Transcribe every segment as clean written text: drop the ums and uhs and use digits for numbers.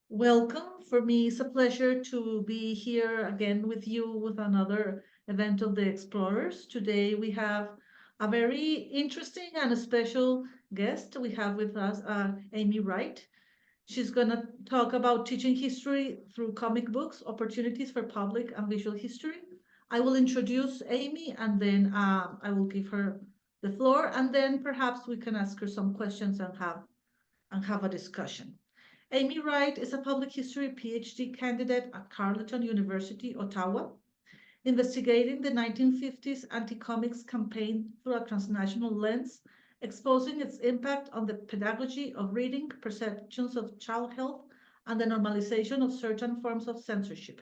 Welcome. For me, it's a pleasure to be here again with you with another event of the Explorers. Today we have a very interesting and a special guest. We have with us Amie Wright. She's going to talk about teaching history through comic books, opportunities for public and visual history. I will introduce Amie and then I will give her the floor, and then perhaps we can ask her some questions and have a discussion. Amie Wright is a public history PhD candidate at Carleton University, Ottawa, investigating the 1950s anti-comics campaign through a transnational lens, exposing its impact on the pedagogy of reading, perceptions of child health, and the normalization of certain forms of censorship.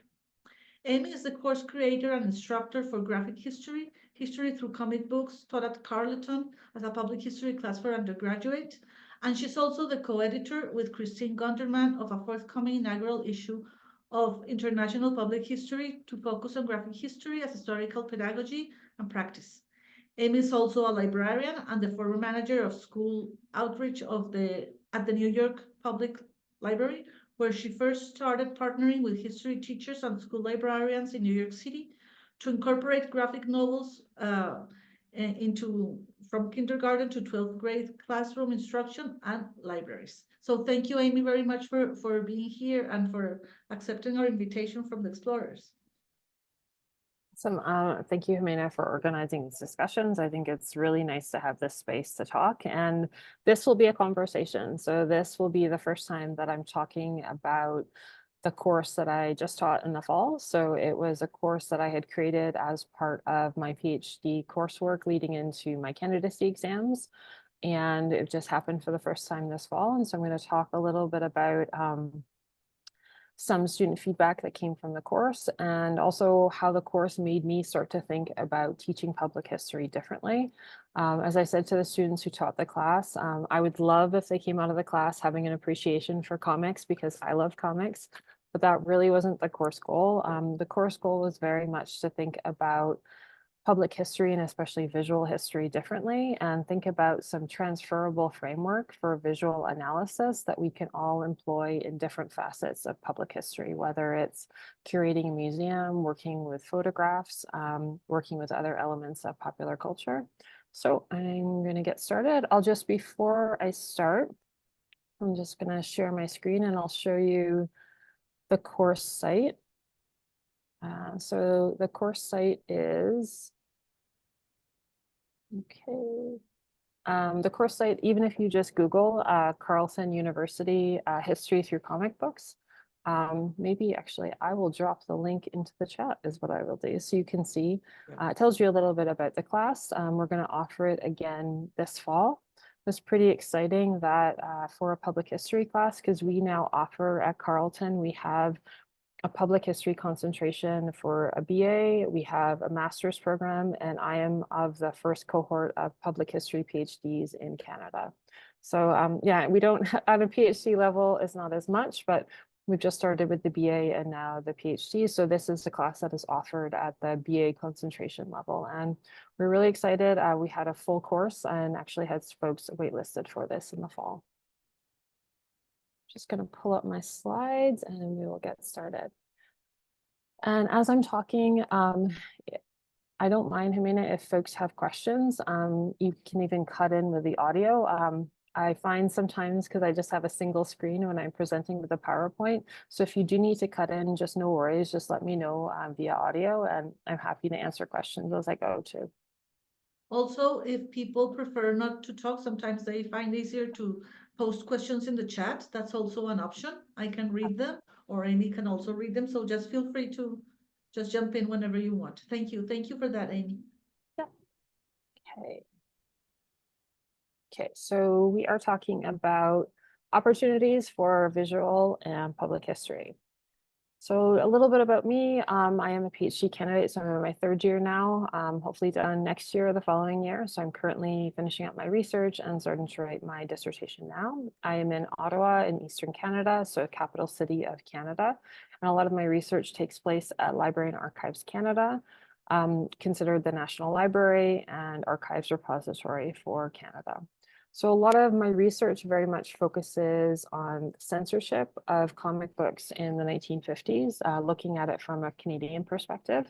Amie is the course creator and instructor for graphic history, history through comic books, taught at Carleton as a public history class for undergraduate, and she's also the co-editor with Christine Gunderman of a forthcoming inaugural issue of International Public History to focus on graphic history as historical pedagogy and practice. Amie is also a librarian and the former manager of school outreach at the New York Public Library, where she first started partnering with history teachers and school librarians in New York City to incorporate graphic novels into from kindergarten to 12th grade classroom instruction and libraries. So thank you, Amie, very much for being here and for accepting our invitation from the Explorers. Awesome. Thank you, Jimena, for organizing these discussions. I think it's really nice to have this space to talk, and this will be a conversation. So this will be the first time that I'm talking about the course that I just taught in the fall. So it was a course that I had created as part of my PhD coursework leading into my candidacy exams. And it just happened for the first time this fall. And so I'm going to talk a little bit about some student feedback that came from the course, and also how the course made me start to think about teaching public history differently. As I said to the students who taught the class, I would love if they came out of the class having an appreciation for comics, because I love comics, but that really wasn't the course goal. The course goal was very much to think about public history and especially visual history differently, and think about some transferable framework for visual analysis that we can all employ in different facets of public history, whether it's curating a museum, working with photographs, working with other elements of popular culture. So I'm going to get started. Before I start, I'm just going to share my screen and I'll show you the course site. So the course site is, okay. The course site, even if you just Google Carleton University History Through Comic Books, maybe actually I will drop the link into the chat is what I will do. So you can see, it tells you a little bit about the class. We're going to offer it again this fall. It's pretty exciting that for a public history class, because we now offer at Carleton, we have a public history concentration for a BA, we have a master's program, and I am of the first cohort of public history PhDs in Canada. So yeah, we don't, at a PhD level is not as much, but we've just started with the BA and now the PhD. So this is the class that is offered at the BA concentration level. And we're really excited. We had a full course and actually had folks waitlisted for this in the fall. Just going to pull up my slides and we will get started. And as I'm talking, I don't mind, Jimena, if folks have questions. You can even cut in with the audio. I find sometimes, because I just have a single screen when I'm presenting with a PowerPoint. So if you do need to cut in, just no worries, just let me know via audio, and I'm happy to answer questions as I go too. Also, if people prefer not to talk, sometimes they find easier to post questions in the chat. That's also an option. I can read them, or Amie can also read them. So just feel free to just jump in whenever you want. Thank you. Thank you for that, Amie. Yeah. Okay. Okay, so we are talking about opportunities for visual and public history. So a little bit about me. I am a PhD candidate, so I'm in my third year now, hopefully done next year or the following year. So I'm currently finishing up my research and starting to write my dissertation now. I am in Ottawa in Eastern Canada, so capital city of Canada. And a lot of my research takes place at Library and Archives Canada, considered the National Library and Archives Repository for Canada. So a lot of my research very much focuses on censorship of comic books in the 1950s, looking at it from a Canadian perspective.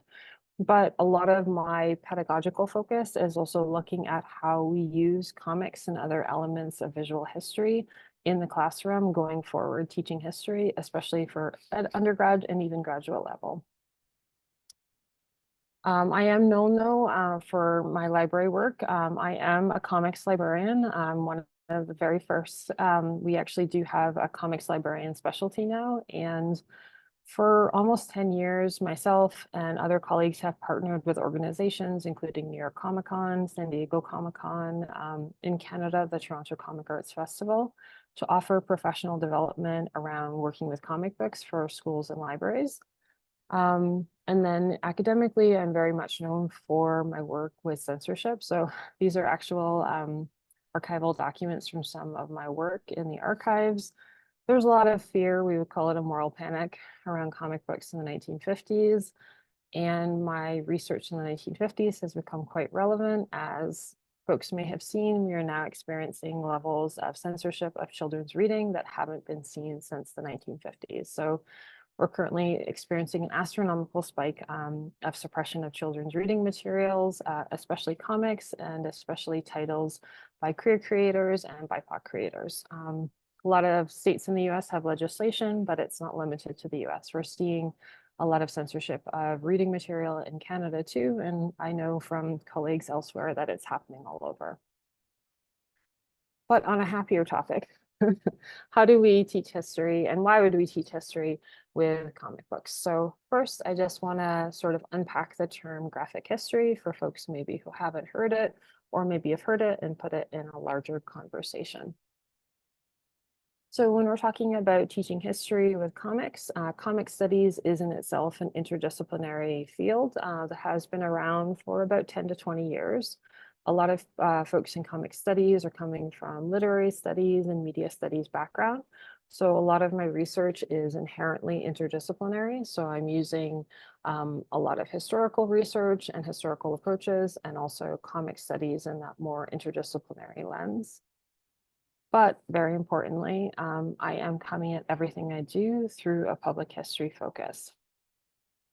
But a lot of my pedagogical focus is also looking at how we use comics and other elements of visual history in the classroom going forward, teaching history, especially for an undergrad and even graduate level. I am known though for my library work. I am a comics librarian. I'm one of the very first. We actually do have a comics librarian specialty now. And for almost 10 years, myself and other colleagues have partnered with organizations, including New York Comic Con, San Diego Comic Con, in Canada, the Toronto Comic Arts Festival, to offer professional development around working with comic books for schools and libraries. And then academically, I'm very much known for my work with censorship. So these are actual archival documents from some of my work in the archives. There's a lot of fear, we would call it a moral panic, around comic books in the 1950s. And my research in the 1950s has become quite relevant. As folks may have seen, we are now experiencing levels of censorship of children's reading that haven't been seen since the 1950s. So we're currently experiencing an astronomical spike of suppression of children's reading materials, especially comics and especially titles by queer creators and BIPOC creators. A lot of states in the US have legislation, but it's not limited to the US. We're seeing a lot of censorship of reading material in Canada too, and I know from colleagues elsewhere that it's happening all over. But on a happier topic, how do we teach history and why would we teach history with comic books? So first, I just want to sort of unpack the term graphic history for folks maybe who haven't heard it or maybe have heard it and put it in a larger conversation. So when we're talking about teaching history with comics, comic studies is in itself an interdisciplinary field that has been around for about 10 to 20 years. A lot of folks in comic studies are coming from literary studies and media studies background. So a lot of my research is inherently interdisciplinary. So I'm using a lot of historical research and historical approaches and also comic studies in that more interdisciplinary lens. But very importantly, I am coming at everything I do through a public history focus.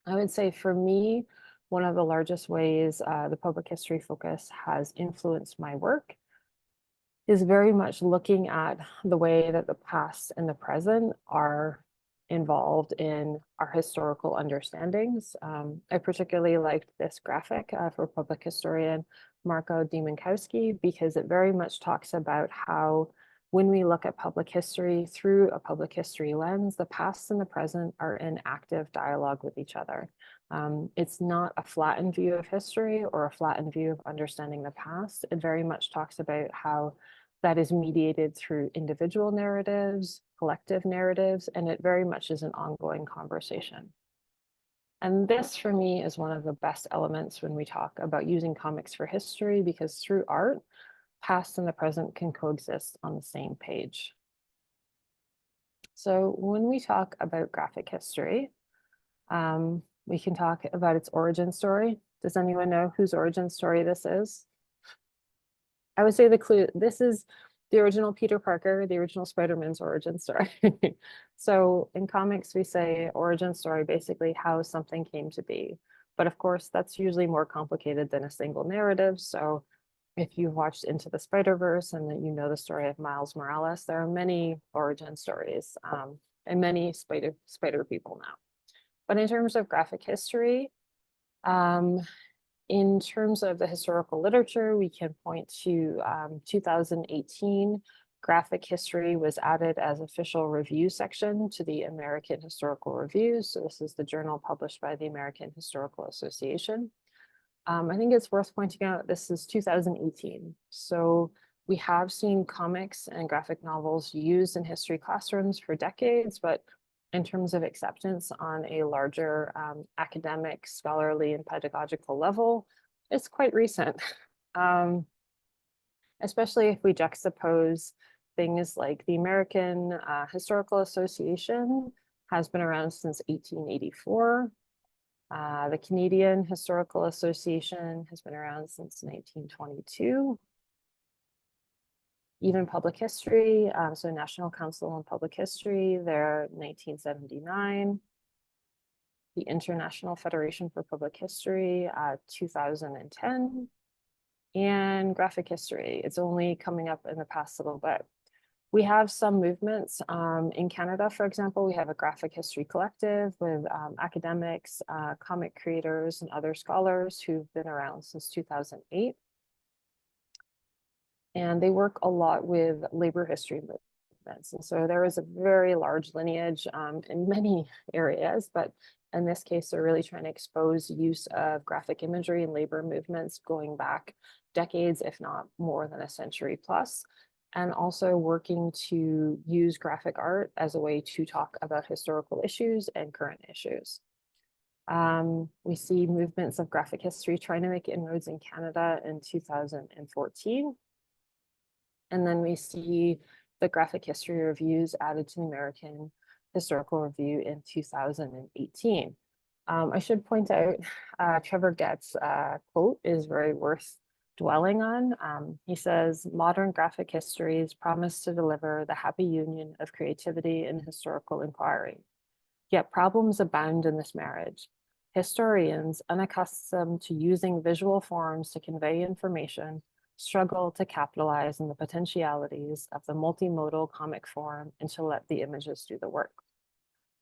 I would say for me, one of the largest ways the public history focus has influenced my work is very much looking at the way that the past and the present are involved in our historical understandings. I particularly liked this graphic for public historian Marko Diemenkowski because it very much talks about how when we look at public history through a public history lens, the past and the present are in active dialogue with each other. It's not a flattened view of history or a flattened view of understanding the past. It very much talks about how that is mediated through individual narratives, collective narratives, and it very much is an ongoing conversation. And this for me is one of the best elements when we talk about using comics for history, because through art, past and the present can coexist on the same page. So when we talk about graphic history, we can talk about its origin story. Does anyone know whose origin story this is? I would say the clue, this is the original Peter Parker, the original Spider-Man's origin story. So in comics, we say origin story, basically how something came to be. But of course, that's usually more complicated than a single narrative. So if you've watched Into the Spider-Verse and that you know the story of Miles Morales, there are many origin stories and many spider people now. But in terms of graphic history, in terms of the historical literature, we can point to 2018, graphic history was added as official review section to the American Historical Review. So this is the journal published by the American Historical Association. I think it's worth pointing out this is 2018. So we have seen comics and graphic novels used in history classrooms for decades, but in terms of acceptance on a larger academic, scholarly, and pedagogical level, it's quite recent. Especially if we juxtapose things like the American Historical Association has been around since 1884. The Canadian Historical Association has been around since 1922. Even public history, so National Council on Public History, they're 1979. The International Federation for Public History, 2010. And graphic history, it's only coming up in the past little bit. We have some movements in Canada, for example. We have a graphic history collective with academics, comic creators, and other scholars who've been around since 2008. And they work a lot with labor history movements. And so there is a very large lineage in many areas, but in this case, they're really trying to expose use of graphic imagery and labor movements going back decades, if not more than a century plus, and also working to use graphic art as a way to talk about historical issues and current issues. We see movements of graphic history trying to make inroads in Canada in 2014. And then we see the graphic history reviews added to the American Historical Review in 2018. I should point out Trevor Gett's quote is very worth dwelling on. He says, "Modern graphic histories promise to deliver the happy union of creativity and historical inquiry. Yet problems abound in this marriage. Historians, unaccustomed to using visual forms to convey information, struggle to capitalize on the potentialities of the multimodal comic form and to let the images do the work."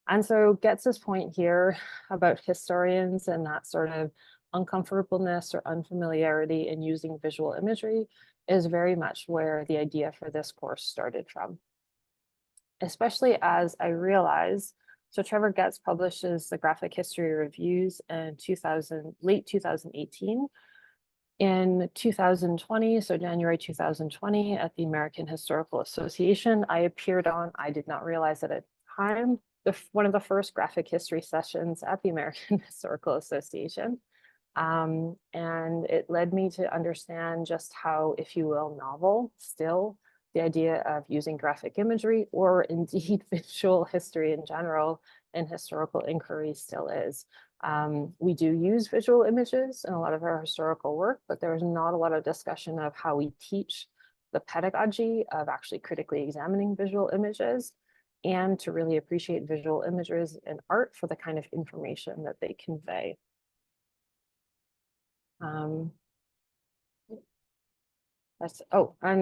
And so gets his point here about historians and that sort of uncomfortableness or unfamiliarity in using visual imagery is very much where the idea for this course started from. Especially as I realize, so Trevor Getz publishes the Graphic History Reviews in late 2018. In 2020, so January 2020, at the American Historical Association, I appeared on, I did not realize at the time, one of the first graphic history sessions at the American Historical Association. And it led me to understand just how, if you will, novel still the idea of using graphic imagery or indeed visual history in general in historical inquiry still is. We do use visual images in a lot of our historical work, but there's not a lot of discussion of how we teach the pedagogy of actually critically examining visual images and to really appreciate visual images in art for the kind of information that they convey. And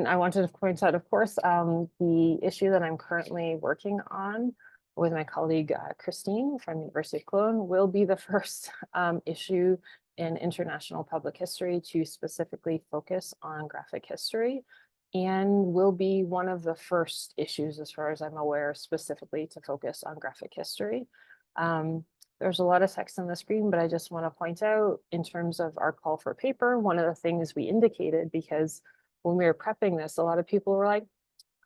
I wanted to point out, of course, the issue that I'm currently working on with my colleague Christine from University of Cologne will be the first issue in international public history to specifically focus on graphic history, and will be one of the first issues, as far as I'm aware, specifically to focus on graphic history. There's a lot of text on the screen, but I just want to point out in terms of our call for paper, one of the things we indicated, because when we were prepping this, a lot of people were like,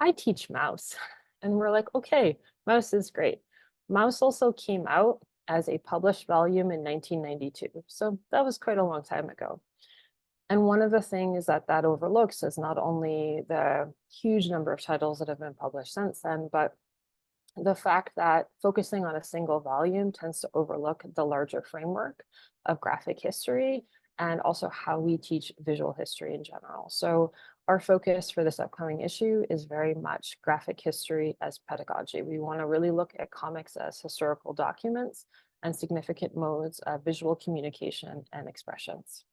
I teach Mouse. And we're like, okay, Mouse is great. Mouse also came out as a published volume in 1992. So that was quite a long time ago. And one of the things that overlooks is not only the huge number of titles that have been published since then, but the fact that focusing on a single volume tends to overlook the larger framework of graphic history and also how we teach visual history in general. So our focus for this upcoming issue is very much graphic history as pedagogy. We want to really look at comics as historical documents and significant modes of visual communication and expressions.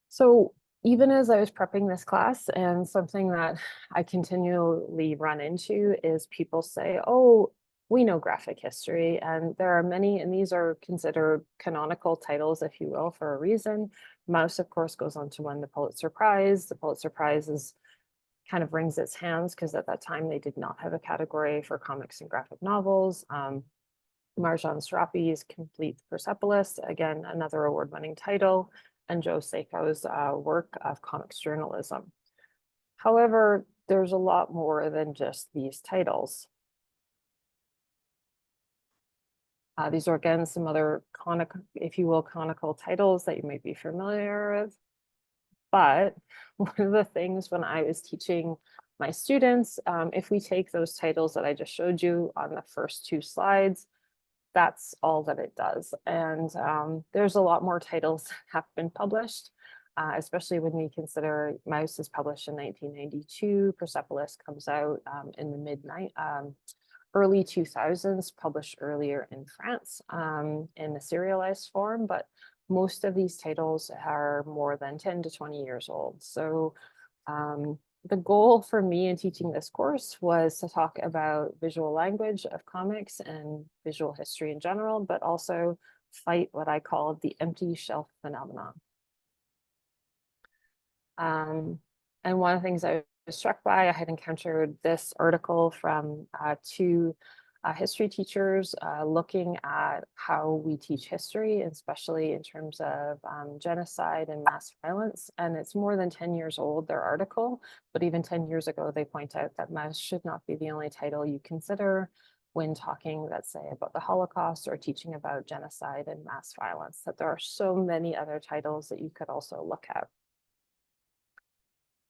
So even as I was prepping this class, and something that I continually run into is people say, oh, we know graphic history, and there are many, and these are considered canonical titles, if you will, for a reason. Mouse, of course, goes on to win the Pulitzer Prize. The Pulitzer Prize is kind of wrings its hands because at that time they did not have a category for comics and graphic novels. Marjan Serapi's Complete Persepolis, again, another award-winning title, and Joe Sako's work of comics journalism. However, there's a lot more than just these titles. These are, again, some other if you will, canonical titles that you might be familiar with. But one of the things when I was teaching my students, if we take those titles that I just showed you on the first two slides, that's all that it does. And there's a lot more titles that have been published. especially when we consider Mouse is published in 1992, Persepolis comes out in the early 2000s, published earlier in France in a serialized form, but most of these titles are more than 10 to 20 years old. So the goal for me in teaching this course was to talk about visual language of comics and visual history in general, but also fight what I call the empty shelf phenomenon. And one of the things I was struck by, I had encountered this article from two history teachers looking at how we teach history, especially in terms of genocide and mass violence. And it's more than 10 years old, their article, but even 10 years ago, they point out that Mouse should not be the only title you consider when talking, let's say, about the Holocaust or teaching about genocide and mass violence, that there are so many other titles that you could also look at.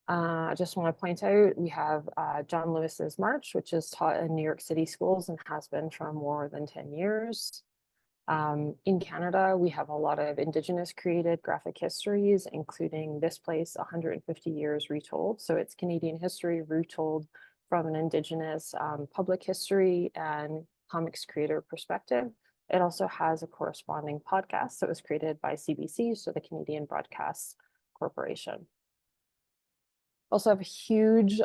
I just want to point out, we have John Lewis's March, which is taught in New York City schools and has been for more than 10 years. In Canada, we have a lot of Indigenous created graphic histories, including This Place, 150 Years Retold. So it's Canadian history retold from an Indigenous public history and comics creator perspective. It also has a corresponding podcast that was created by CBC, so the Canadian Broadcast Corporation. Also have a huge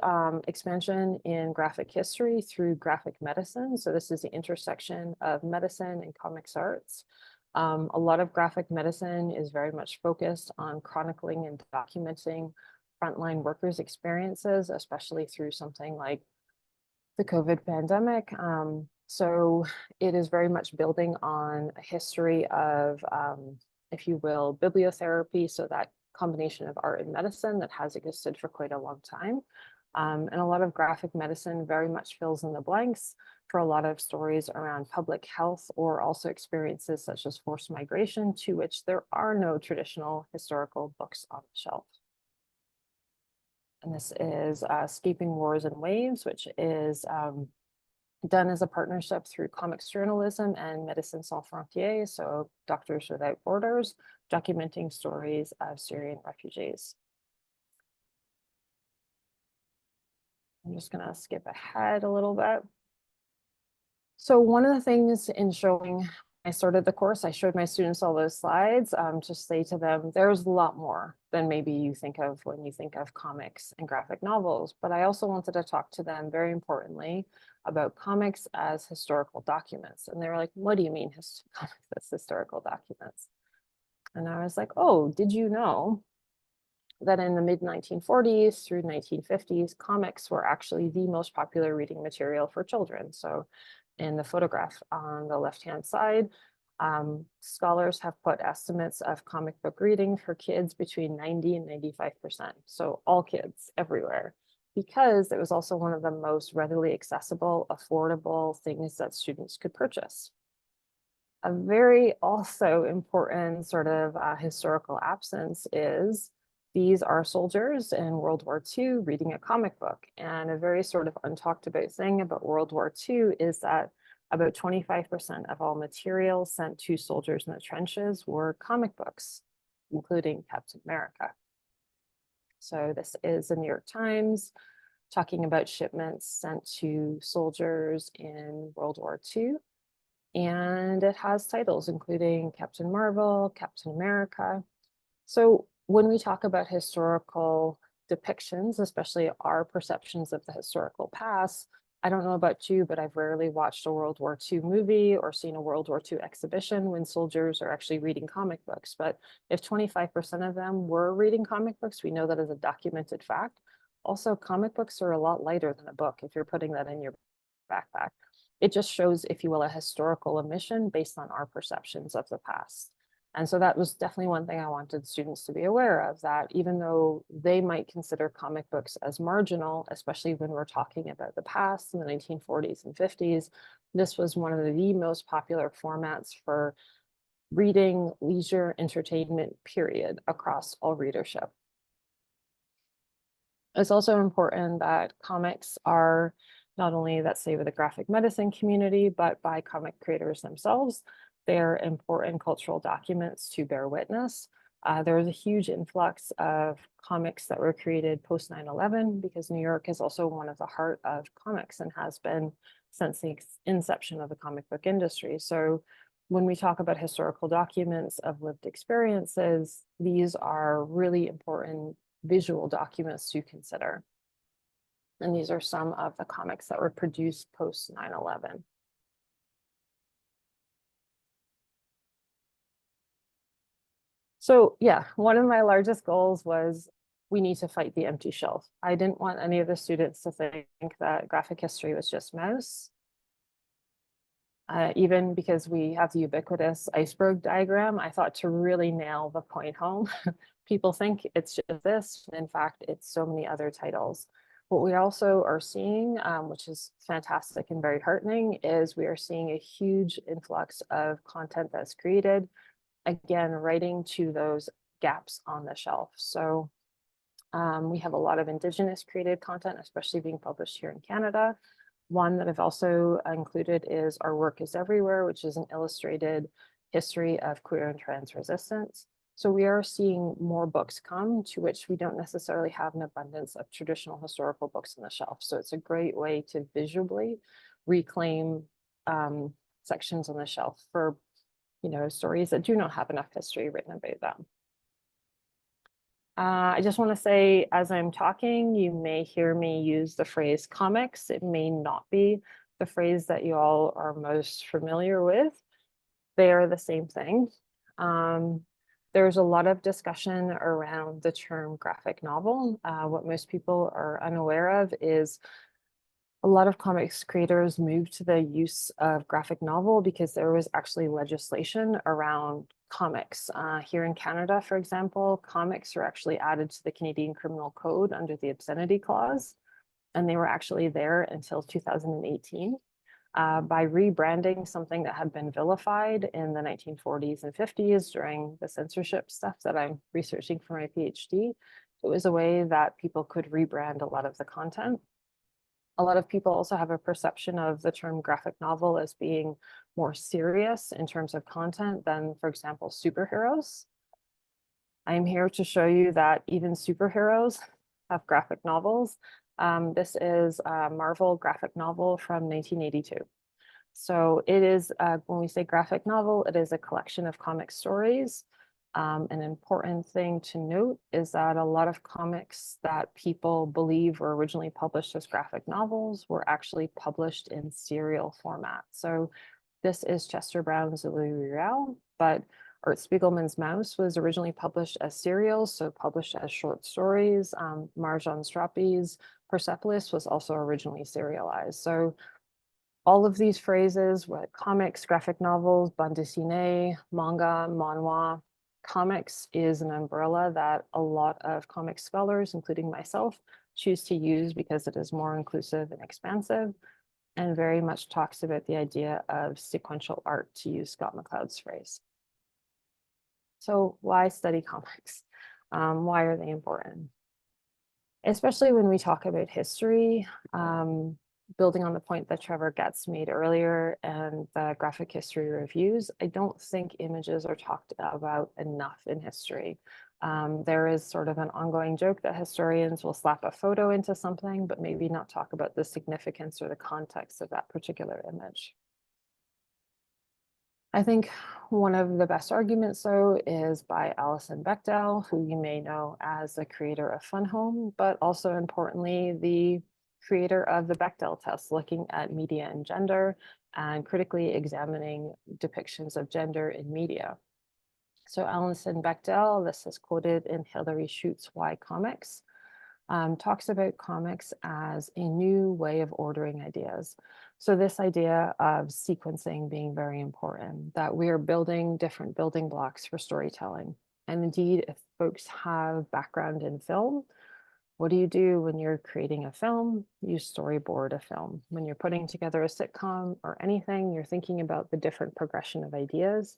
expansion in graphic history through graphic medicine. So this is the intersection of medicine and comics arts. A lot of graphic medicine is very much focused on chronicling and documenting frontline workers' experiences, especially through something like the COVID pandemic. So it is very much building on a history of, if you will, bibliotherapy, so that combination of art and medicine that has existed for quite a long time. And a lot of graphic medicine very much fills in the blanks for a lot of stories around public health, or also experiences such as forced migration, to which there are no traditional historical books on the shelf. And this is Escaping Wars and Waves, which is done as a partnership through comics journalism and Médecins Sans Frontières, so Doctors Without Borders, documenting stories of Syrian refugees. I'm just going to skip ahead a little bit. So one of the things in showing, I started the course, I showed my students all those slides to say to them, there's a lot more than maybe you think of when you think of comics and graphic novels. But I also wanted to talk to them, very importantly, about comics as historical documents. And they were like, what do you mean comics as historical documents? And I was like, oh, did you know that in the mid-1940s through 1950s, comics were actually the most popular reading material for children? So in the photograph on the left-hand side, scholars have put estimates of comic book reading for kids between 90 and 95%. So all kids everywhere, because it was also one of the most readily accessible, affordable things that students could purchase. A very also important sort of historical absence is these are soldiers in World War II reading a comic book. And a very sort of untalked about thing about World War II is that about 25% of all material sent to soldiers in the trenches were comic books, including Captain America. So this is the New York Times talking about shipments sent to soldiers in World War II. And it has titles including Captain Marvel, Captain America. So when we talk about historical depictions, especially our perceptions of the historical past, I don't know about you, but I've rarely watched a World War II movie or seen a World War II exhibition when soldiers are actually reading comic books. But if 25% of them were reading comic books, we know that as a documented fact. Also, comic books are a lot lighter than a book if you're putting that in your backpack. It just shows, if you will, a historical omission based on our perceptions of the past. And so that was definitely one thing I wanted students to be aware of, that even though they might consider comic books as marginal, especially when we're talking about the past in the 1940s and 50s, this was one of the most popular formats for reading, leisure, entertainment, period, across all readership. It's also important that comics are not only, let's say, with the graphic medicine community, but by comic creators themselves. They're important cultural documents to bear witness. There was a huge influx of comics that were created post 9/11 because New York is also one of the heart of comics and has been since the inception of the comic book industry. So when we talk about historical documents of lived experiences, these are really important visual documents to consider. And these are some of the comics that were produced post 9/11. So yeah, one of my largest goals was we need to fight the empty shelf. I didn't want any of the students to think that graphic history was just mouse. Even because we have the ubiquitous iceberg diagram, I thought to really nail the point home, people think it's just this. In fact, it's so many other titles. What we also are seeing, which is fantastic and very heartening, is we are seeing a huge influx of content that's created, again, writing to those gaps on the shelf. So we have a lot of Indigenous created content, especially being published here in Canada. One that I've also included is Our Work is Everywhere, which is an illustrated history of queer and trans resistance. So we are seeing more books come to which we don't necessarily have an abundance of traditional historical books on the shelf. So it's a great way to visually reclaim sections on the shelf for, you know, stories that do not have enough history written about them. I just want to say, as I'm talking, you may hear me use the phrase comics. It may not be the phrase that you all are most familiar with. They are the same thing. There's a lot of discussion around the term graphic novel. What most people are unaware of is a lot of comics creators moved to the use of graphic novel because there was actually legislation around comics. Here in Canada, for example, comics were actually added to the Canadian Criminal Code under the obscenity clause, and they were actually there until 2018. By rebranding something that had been vilified in the 1940s and 50s during the censorship stuff that I'm researching for my PhD, it was a way that people could rebrand a lot of the content. A lot of people also have a perception of the term graphic novel as being more serious in terms of content than, for example, superheroes. I'm here to show you that even superheroes have graphic novels. This is a Marvel graphic novel from 1982. So it is, when we say graphic novel, it is a collection of comic stories. An important thing to note is that a lot of comics that people believe were originally published as graphic novels were actually published in serial format. So this is Chester Brown's Louis Riel, but Art Spiegelman's Mouse was originally published as serials, so published as short stories. Marjan Strapi's Persepolis was also originally serialized. So all of these phrases, what comics, graphic novels, bande dessinée, manga, manhwa, comics is an umbrella that a lot of comic scholars, including myself, choose to use because it is more inclusive and expansive, and very much talks about the idea of sequential art, to use Scott McCloud's phrase. So why study comics? Why are they important? Especially when we talk about history, building on the point that Trevor Getz made earlier and the graphic history reviews, I don't think images are talked about enough in history. There is sort of an ongoing joke that historians will slap a photo into something, but maybe not talk about the significance or the context of that particular image. I think one of the best arguments, though, is by Alison Bechdel, who you may know as the creator of Fun Home, but also importantly, the creator of the Bechdel test, looking at media and gender and critically examining depictions of gender in media. So Alison Bechdel, this is quoted in Hilary Schutz's Why Comics, talks about comics as a new way of ordering ideas. So this idea of sequencing being very important, that we are building different building blocks for storytelling. And indeed, if folks have background in film, what do you do when you're creating a film? You storyboard a film. When you're putting together a sitcom or anything, you're thinking about the different progression of ideas.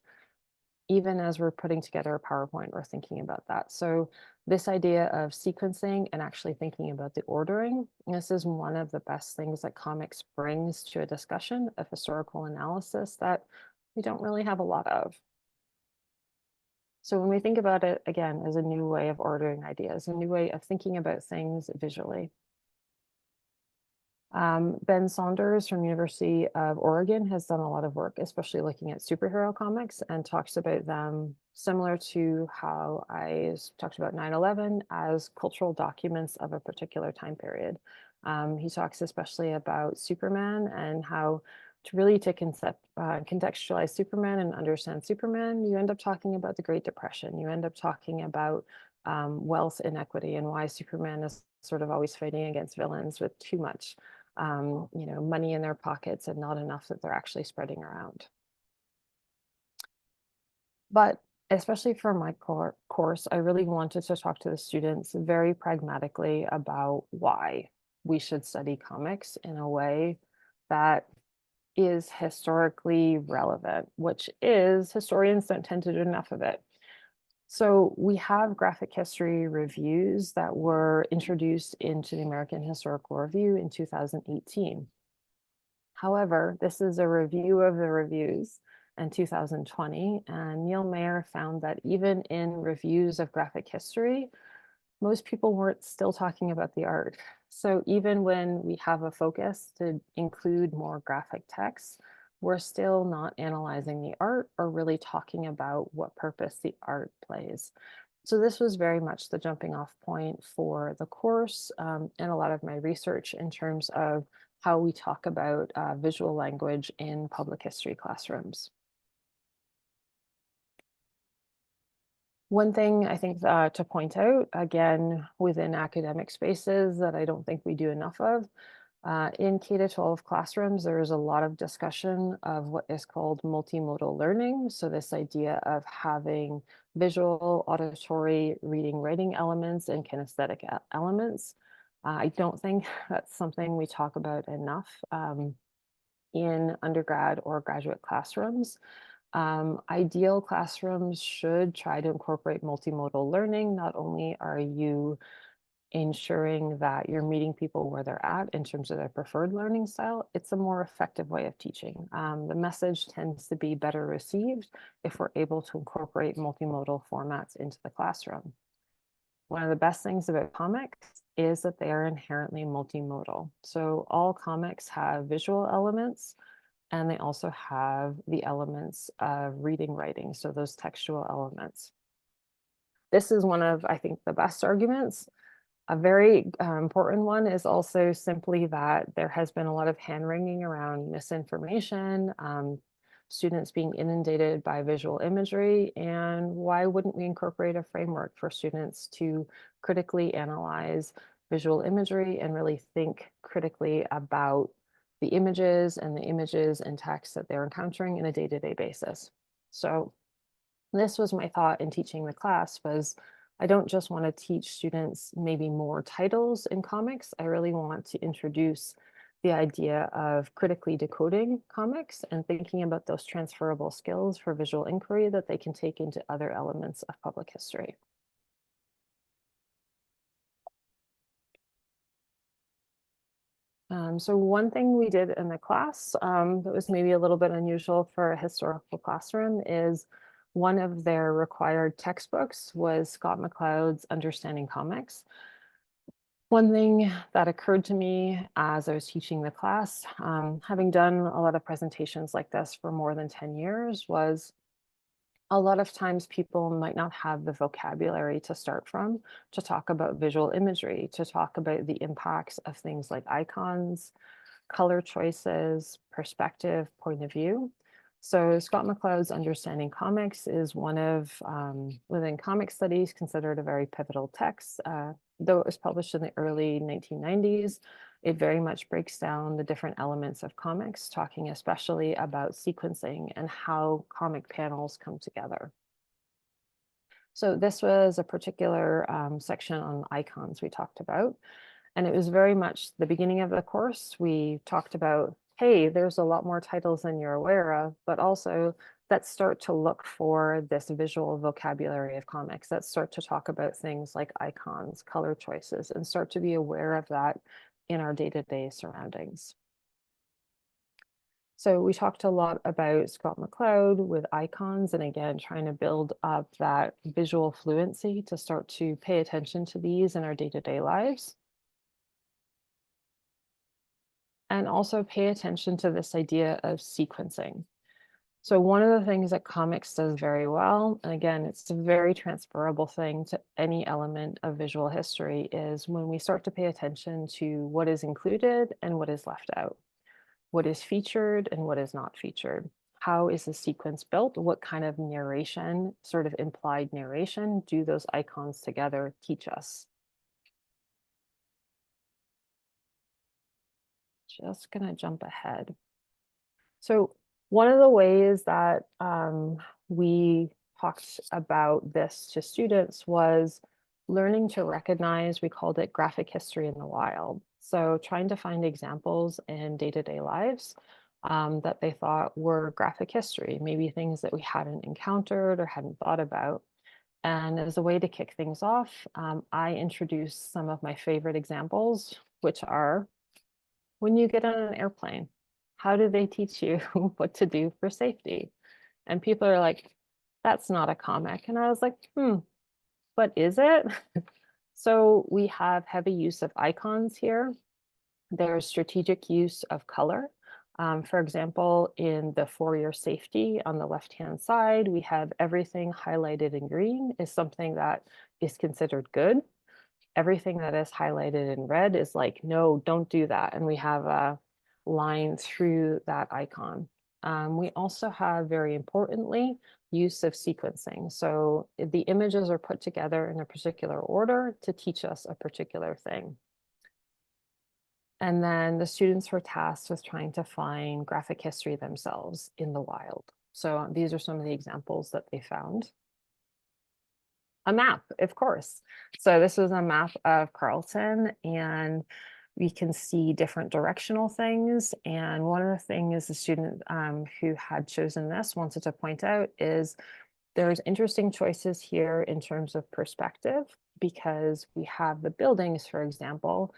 Even as we're putting together a PowerPoint, we're thinking about that. So this idea of sequencing and actually thinking about the ordering, this is one of the best things that comics brings to a discussion of historical analysis that we don't really have a lot of. So when we think about it, again, as a new way of ordering ideas, a new way of thinking about things visually. Ben Saunders from University of Oregon has done a lot of work, especially looking at superhero comics, and talks about them similar to how I talked about 9/11 as cultural documents of a particular time period. He talks especially about Superman and how to contextualize Superman and understand Superman, you end up talking about the Great Depression. You end up talking about wealth inequity and why Superman is sort of always fighting against villains with too much money in their pockets and not enough that they're actually spreading around. But especially for my course, I really wanted to talk to the students very pragmatically about why we should study comics in a way that is historically relevant, which is historians don't tend to do enough of it. So we have graphic history reviews that were introduced into the American Historical Review in 2018. However, this is a review of the reviews in 2020, and Neil Mayer found that even in reviews of graphic history, most people weren't still talking about the art. So even when we have a focus to include more graphic text, we're still not analyzing the art or really talking about what purpose the art plays. So this was very much the jumping off point for the course and a lot of my research in terms of how we talk about visual language in public history classrooms. One thing I think to point out, again, within academic spaces that I don't think we do enough of, in K-12 classrooms, there is a lot of discussion of what is called multimodal learning. So this idea of having visual, auditory, reading, writing elements and kinesthetic elements. I don't think that's something we talk about enough in undergrad or graduate classrooms. Ideal classrooms should try to incorporate multimodal learning. Not only are you ensuring that you're meeting people where they're at in terms of their preferred learning style, it's a more effective way of teaching. The message tends to be better received if we're able to incorporate multimodal formats into the classroom. One of the best things about comics is that they are inherently multimodal. So all comics have visual elements, and they also have the elements of reading, writing, so those textual elements. This is one of, I think, the best arguments. A very important one is also simply that there has been a lot of hand-wringing around misinformation, students being inundated by visual imagery, and why wouldn't we incorporate a framework for students to critically analyze visual imagery and really think critically about the images and text that they're encountering in a day-to-day basis. So this was my thought in teaching the class was I don't just want to teach students maybe more titles in comics. I really want to introduce the idea of critically decoding comics and thinking about those transferable skills for visual inquiry that they can take into other elements of public history. So one thing we did in the class that was maybe a little bit unusual for a historical classroom is one of their required textbooks was Scott McCloud's Understanding Comics. One thing that occurred to me as I was teaching the class, having done a lot of presentations like this for more than 10 years, was a lot of times people might not have the vocabulary to start from to talk about visual imagery, to talk about the impacts of things like icons, color choices, perspective, point of view. So Scott McCloud's Understanding Comics is one of, within comic studies, considered a very pivotal text. Though it was published in the early 1990s, it very much breaks down the different elements of comics, talking especially about sequencing and how comic panels come together. So this was a particular section on icons we talked about. And it was very much the beginning of the course. We talked about, hey, there's a lot more titles than you're aware of, but also let's start to look for this visual vocabulary of comics. Let's start to talk about things like icons, color choices, and start to be aware of that in our day-to-day surroundings. So we talked a lot about Scott McCloud with icons, and again, trying to build up that visual fluency to start to pay attention to these in our day-to-day lives. And also pay attention to this idea of sequencing. So one of the things that comics does very well, and again, it's a very transferable thing to any element of visual history, is when we start to pay attention to what is included and what is left out, what is featured and what is not featured. How is the sequence built? What kind of narration, sort of implied narration, do those icons together teach us? Just gonna jump ahead. So one of the ways that we talked about this to students was learning to recognize, we called it graphic history in the wild. So trying to find examples in day-to-day lives that they thought were graphic history, maybe things that we hadn't encountered or hadn't thought about. And as a way to kick things off, I introduced some of my favorite examples, which are when you get on an airplane, how do they teach you what to do for safety? And people are like, that's not a comic. And I was like, what is it? So we have heavy use of icons here. There's strategic use of color. For example, in the for your safety on the left-hand side, we have everything highlighted in green is something that is considered good. Everything that is highlighted in red is like, no, don't do that. And we have a line through that icon. We also have, very importantly, use of sequencing. So the images are put together in a particular order to teach us a particular thing. And then the students were tasked with trying to find graphic history themselves in the wild. So these are some of the examples that they found. A map, of course. So this was a map of Carleton, and we can see different directional things. And one of the things the student who had chosen this wanted to point out is there's interesting choices here in terms of perspective, because we have the buildings, for example,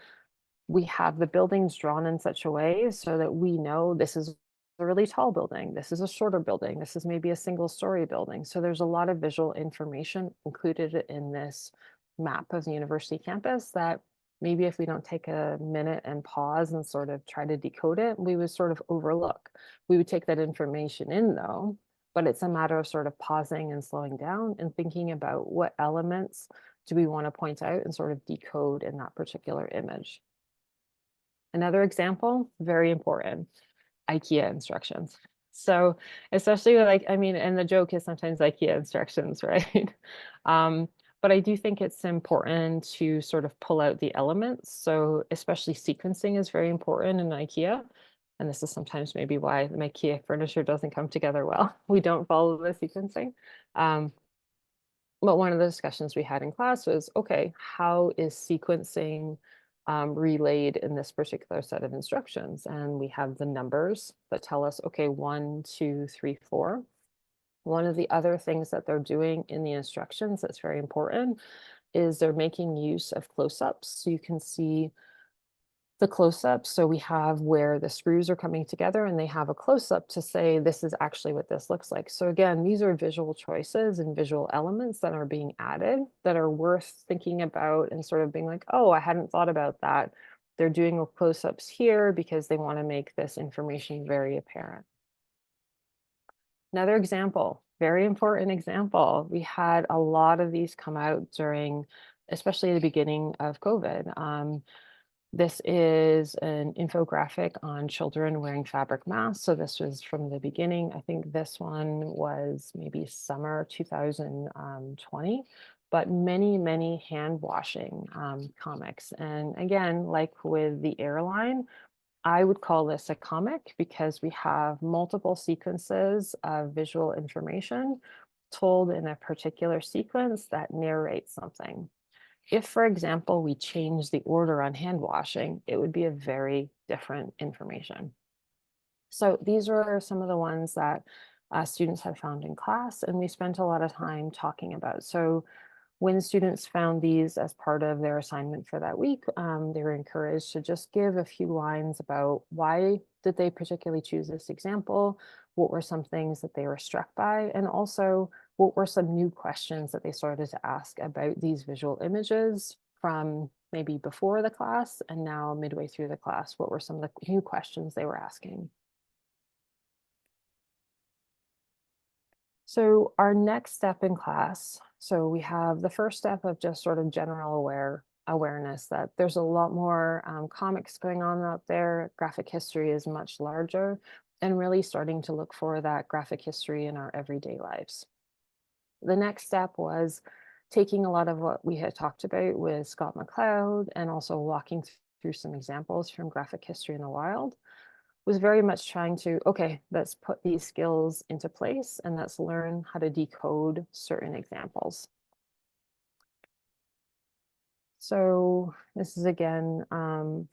we have the buildings drawn in such a way so that we know this is a really tall building, this is a shorter building, this is maybe a single story building. So there's a lot of visual information included in this map of the university campus that maybe if we don't take a minute and pause and sort of try to decode it, we would sort of overlook. We would take that information in though, but it's a matter of sort of pausing and slowing down and thinking about what elements do we want to point out and sort of decode in that particular image. Another example, very important, IKEA instructions. So especially like, I mean, and the joke is sometimes IKEA instructions, right? But I do think it's important to sort of pull out the elements. So especially sequencing is very important in IKEA. And this is sometimes maybe why the IKEA furniture doesn't come together well. We don't follow the sequencing. But one of the discussions we had in class was, okay, how is sequencing relayed in this particular set of instructions? And we have the numbers that tell us, okay, 1, 2, 3, 4. One of the other things that they're doing in the instructions that's very important is they're making use of close-ups. So you can see the close-up. So we have where the screws are coming together and they have a close-up to say, this is actually what this looks like. So again, these are visual choices and visual elements that are being added that are worth thinking about and sort of being like, oh, I hadn't thought about that. They're doing close-ups here because they want to make this information very apparent. Another example, very important example. We had a lot of these come out during, especially the beginning of COVID. This is an infographic on children wearing fabric masks. So this was from the beginning. I think this one was maybe summer 2020, but many, many hand washing comics. And again, like with the airline, I would call this a comic because we have multiple sequences of visual information told in a particular sequence that narrates something. If, for example, we change the order on hand washing, it would be a very different information. So these are some of the ones that students have found in class, and we spent a lot of time talking about. So When students found these as part of their assignment for that week, they were encouraged to just give a few lines about why did they particularly choose this example, what were some things that they were struck by, and also what were some new questions that they started to ask about these visual images from maybe before the class and now midway through the class. What were some of the new questions they were asking? So our next step in class, so we have the first step of just sort of general awareness that there's a lot more comics going on out there. Graphic history is much larger, and really starting to look for that graphic history in our everyday lives. The next step was taking a lot of what we had talked about with Scott McLeod and also walking through some examples from graphic history in the wild. Was very much trying to, okay, let's put these skills into place and let's learn how to decode certain examples. So this is again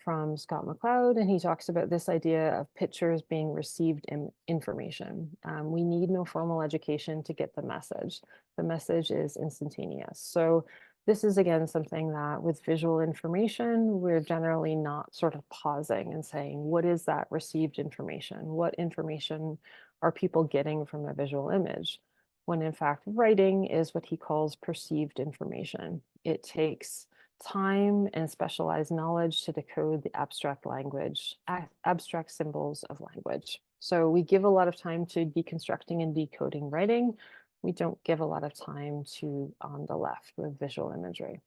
from Scott McLeod, and he talks about this idea of pictures being received information. We need no formal education to get the message. The message is instantaneous. So this is again something that with visual information, we're generally not sort of pausing and saying, what is that received information? What information are people getting from a visual image? When in fact, writing is what he calls perceived information. It takes time and specialized knowledge to decode the abstract language, abstract symbols of language. So we give a lot of time to deconstructing and decoding writing. We don't give a lot of time to on the left with visual imagery.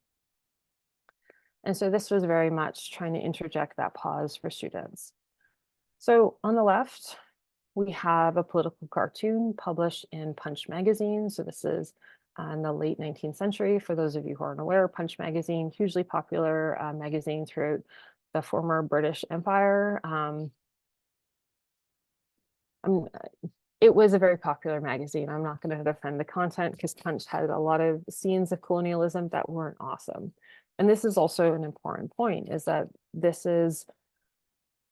And so this was very much trying to interject that pause for students. So on the left, we have a political cartoon published in Punch magazine. So this is in the late 19th century. For those of you who aren't aware, Punch magazine, hugely popular magazine throughout the former British Empire. It was a very popular magazine. I'm not going to defend the content because Punch had a lot of scenes of colonialism that weren't awesome. And this is also an important point, is that this is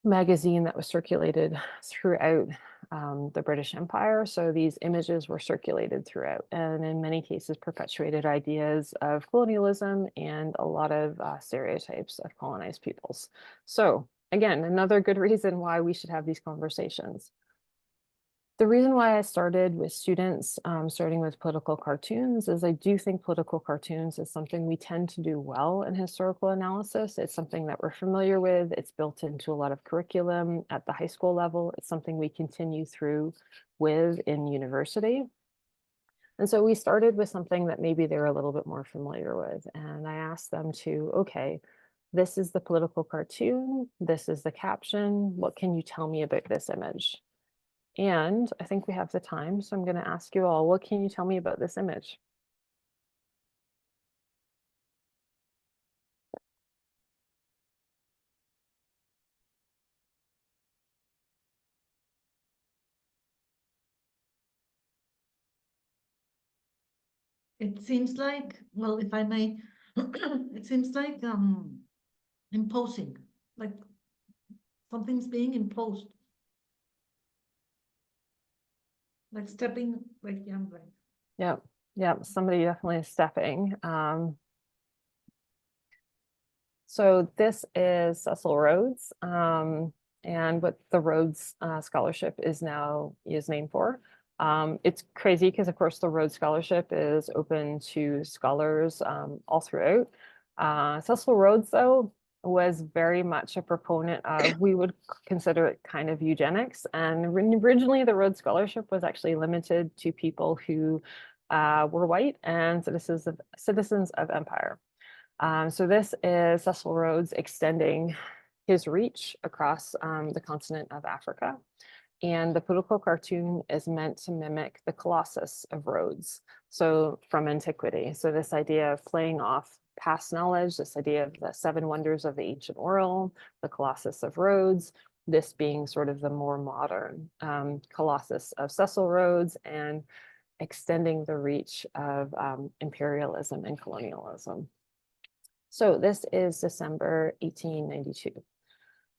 magazine that was circulated throughout the British Empire. So these images were circulated throughout, and in many cases perpetuated ideas of colonialism and a lot of stereotypes of colonized peoples. So again, another good reason why we should have these conversations. The reason why I started with students, starting with political cartoons, is I do think political cartoons is something we tend to do well in historical analysis. It's something that we're familiar with. It's built into a lot of curriculum at the high school level. It's something we continue through with in university. And so we started with something that maybe they're a little bit more familiar with. And I asked them to, okay, this is the political cartoon. This is the caption. What can you tell me about this image? And I think we have the time, so I'm going to ask you all, what can you tell me about this image? It seems like, well, if I may, it seems like imposing, like something's being imposed, like stepping, like yeah, like Yep, yep, somebody definitely is stepping. So this is Cecil Rhodes, and what the Rhodes Scholarship is named for. It's crazy because, of course, the Rhodes Scholarship is open to scholars all throughout. Cecil Rhodes, though, was very much a proponent of, we would consider it kind of eugenics. And originally, the Rhodes Scholarship was actually limited to people who were white and citizens of empire. So this is Cecil Rhodes extending his reach across the continent of Africa. And the political cartoon is meant to mimic the Colossus of Rhodes, so from antiquity. So this idea of playing off past knowledge, this idea of the seven wonders of the ancient world, the Colossus of Rhodes, this being sort of the more modern Colossus of Cecil Rhodes, and extending the reach of imperialism and colonialism. So this is December 1892.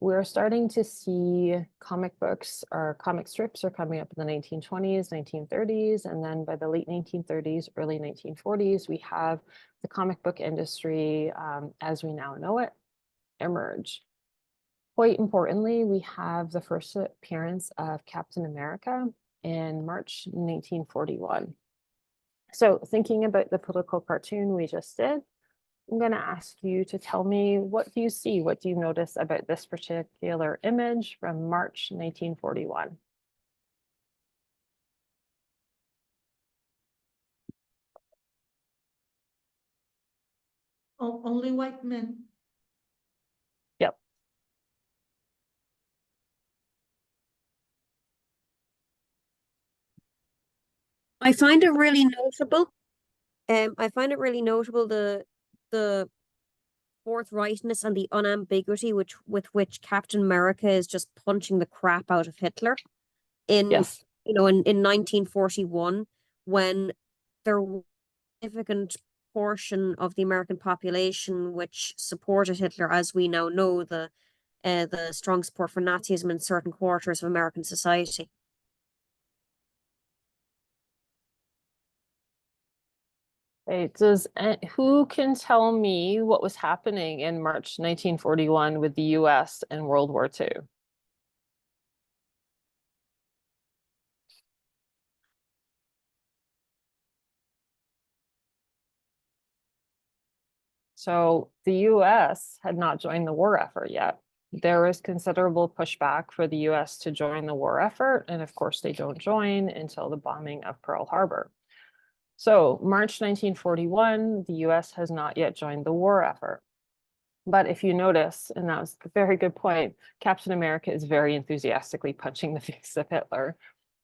we're starting to see comic books or comic strips are coming up in the 1920s, 1930s, and then by the late 1930s, early 1940s, we have the comic book industry, as we now know it, emerge. Quite importantly, we have the first appearance of Captain America in March 1941. So thinking about the political cartoon we just did, I'm going to ask you to tell me, what do you see? What do you notice about this particular image from March 1941? Only white men. Yep. I find it really notable. I find it really notable the forthrightness and the unambiguity with which Captain America is just punching the crap out of Hitler in Yes. in 1941, when there was a significant portion of the American population which supported Hitler, as we now know, the strong support for Nazism in certain quarters of American society. Okay. Who can tell me what was happening in March 1941 with the US and World War II? So the US had not joined the war effort yet. There was considerable pushback for the US to join the war effort. And of course, they don't join until the bombing of Pearl Harbor. So March 1941, the US has not yet joined the war effort. But if you notice, and that was a very good point, Captain America is very enthusiastically punching the face of Hitler.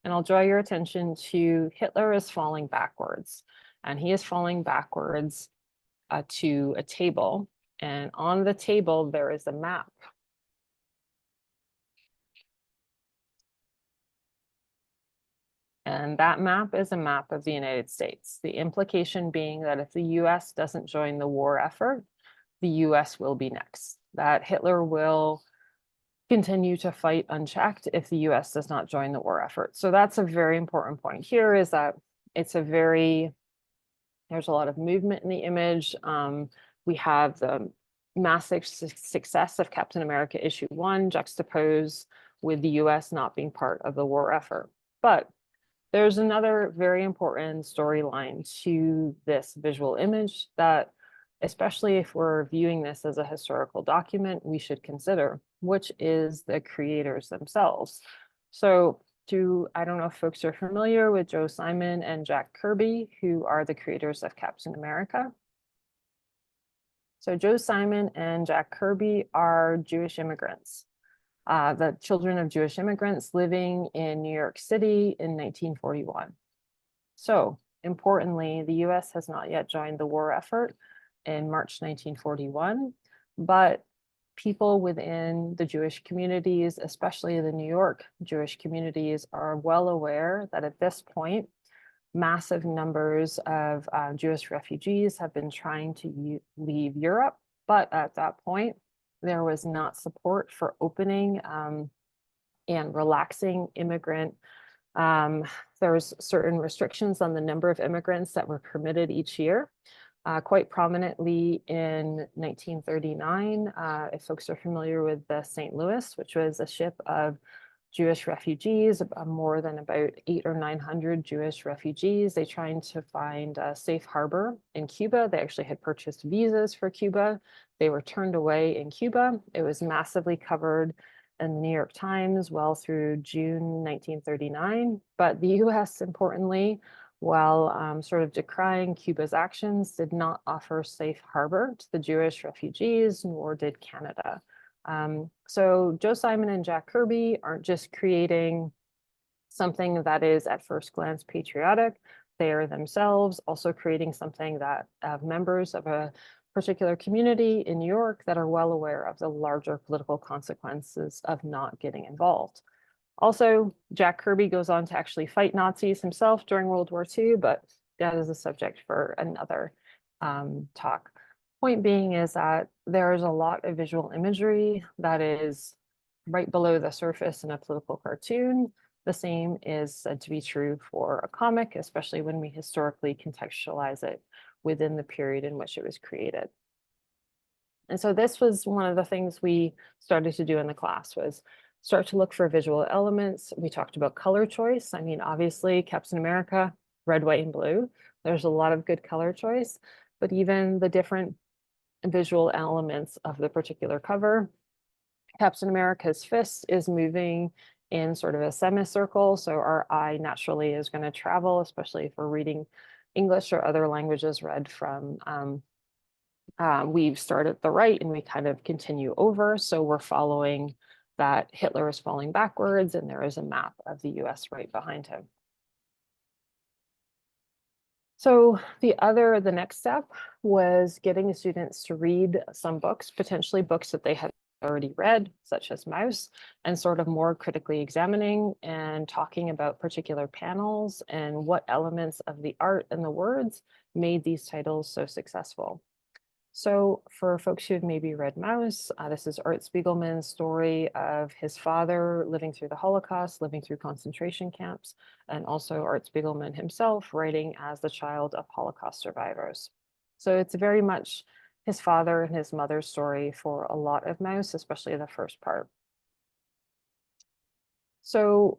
And I'll draw your attention to Hitler is falling backwards. And he is falling backwards to a table. And on the table, there is a map. And that map is a map of the United States. The implication being that if the US doesn't join the war effort, the US will be next. That Hitler will continue to fight unchecked if the US does not join the war effort. So that's a very important point here, is that there's a lot of movement in the image. We have the massive success of Captain America issue 1 juxtaposed with the US not being part of the war effort. But there's another very important storyline to this visual image that, especially if we're viewing this as a historical document, we should consider, which is the creators themselves. So I don't know if folks are familiar with Joe Simon and Jack Kirby, who are the creators of Captain America. So Joe Simon and Jack Kirby are Jewish immigrants, the children of Jewish immigrants living in New York City in 1941. So importantly, the US has not yet joined the war effort in March 1941, but people within the Jewish communities, especially the New York Jewish communities, are well aware that at this point, massive numbers of Jewish refugees have been trying to leave Europe. But at that point, there was not support for opening and relaxing immigrant. There was certain restrictions on the number of immigrants that were permitted each year. Quite prominently in 1939, if folks are familiar with the St. Louis, which was a ship of Jewish refugees, more than about 800 or 900 Jewish refugees. They tried to find a safe harbor in Cuba. They actually had purchased visas for Cuba. They were turned away in Cuba. It was massively covered in the New York Times well through June 1939. But the US, importantly, while sort of decrying Cuba's actions, did not offer safe harbor to the Jewish refugees, nor did Canada. So Joe Simon and Jack Kirby aren't just creating something that is at first glance patriotic. They are themselves also creating something that members of a particular community in New York that are well aware of the larger political consequences of not getting involved. Also, Jack Kirby goes on to actually fight Nazis himself during World War II, but that is a subject for another talk. Point being is that there is a lot of visual imagery that is right below the surface in a political cartoon. The same is said to be true for a comic, especially when we historically contextualize it within the period in which it was created. And so this was one of the things we started to do in the class, was start to look for visual elements. We talked about color choice. I mean, obviously Captain America, red, white, and blue. There's a lot of good color choice, but even the different visual elements of the particular cover. Captain America's fist is moving in sort of a semicircle, so our eye naturally is going to travel, especially if we're reading English or other languages read from we start at the right and we kind of continue over. So we're following that Hitler is falling backwards and there is a map of the US right behind him. So the next step was getting the students to read some books, potentially books that they had already read, such as Mouse, and sort of more critically examining and talking about particular panels and what elements of the art and the words made these titles so successful. So for folks who have maybe read Mouse, this is Art Spiegelman's story of his father living through the Holocaust, living through concentration camps, and also Art Spiegelman himself writing as the child of Holocaust survivors. So it's very much his father and his mother's story for a lot of Mouse, especially the first part. So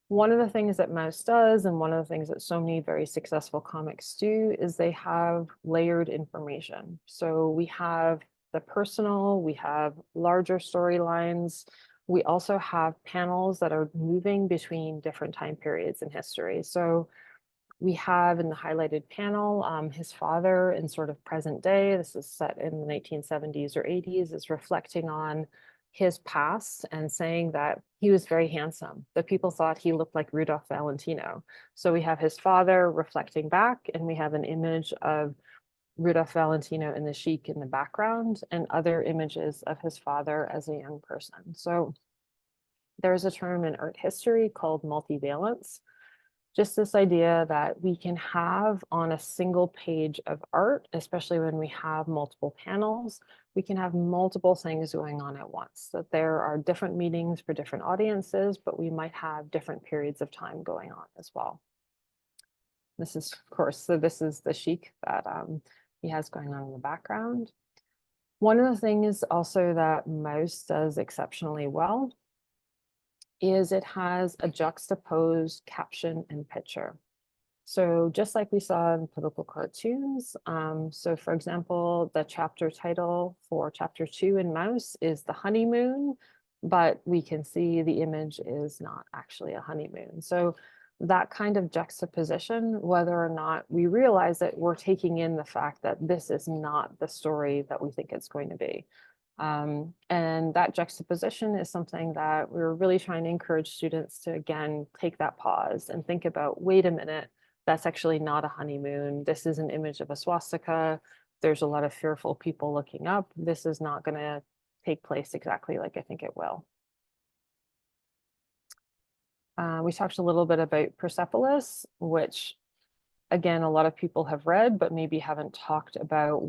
one of the things that Mouse does, and one of the things that so many very successful comics do, is they have layered information. So we have the personal, we have larger storylines. We also have panels that are moving between different time periods in history. So we have in the highlighted panel, his father in sort of present day, this is set in the 1970s or 80s, is reflecting on his past and saying that he was very handsome, that people thought he looked like Rudolph Valentino. So we have his father reflecting back, and we have an image of Rudolph Valentino in the chic in the background and other images of his father as a young person. So there's a term in art history called multivalence. Just this idea that we can have on a single page of art, especially when we have multiple panels, we can have multiple things going on at once, that there are different meanings for different audiences, but we might have different periods of time going on as well. This is, of course, so this is the chic that he has going on in the background. One of the things also that Mouse does exceptionally well is it has a juxtaposed caption and picture. So just like we saw in political cartoons, so for example, the chapter title for chapter 2 in Mouse is The Honeymoon, but we can see the image is not actually a honeymoon. So that kind of juxtaposition, whether or not we realize that we're taking in the fact that this is not the story that we think it's going to be. And that juxtaposition is something that we're really trying to encourage students to, again, take that pause and think about, wait a minute, that's actually not a honeymoon. This is an image of a swastika. There's a lot of fearful people looking up. This is not going to take place exactly like I think it will. We talked a little bit about Persepolis, which again, a lot of people have read, but maybe haven't talked about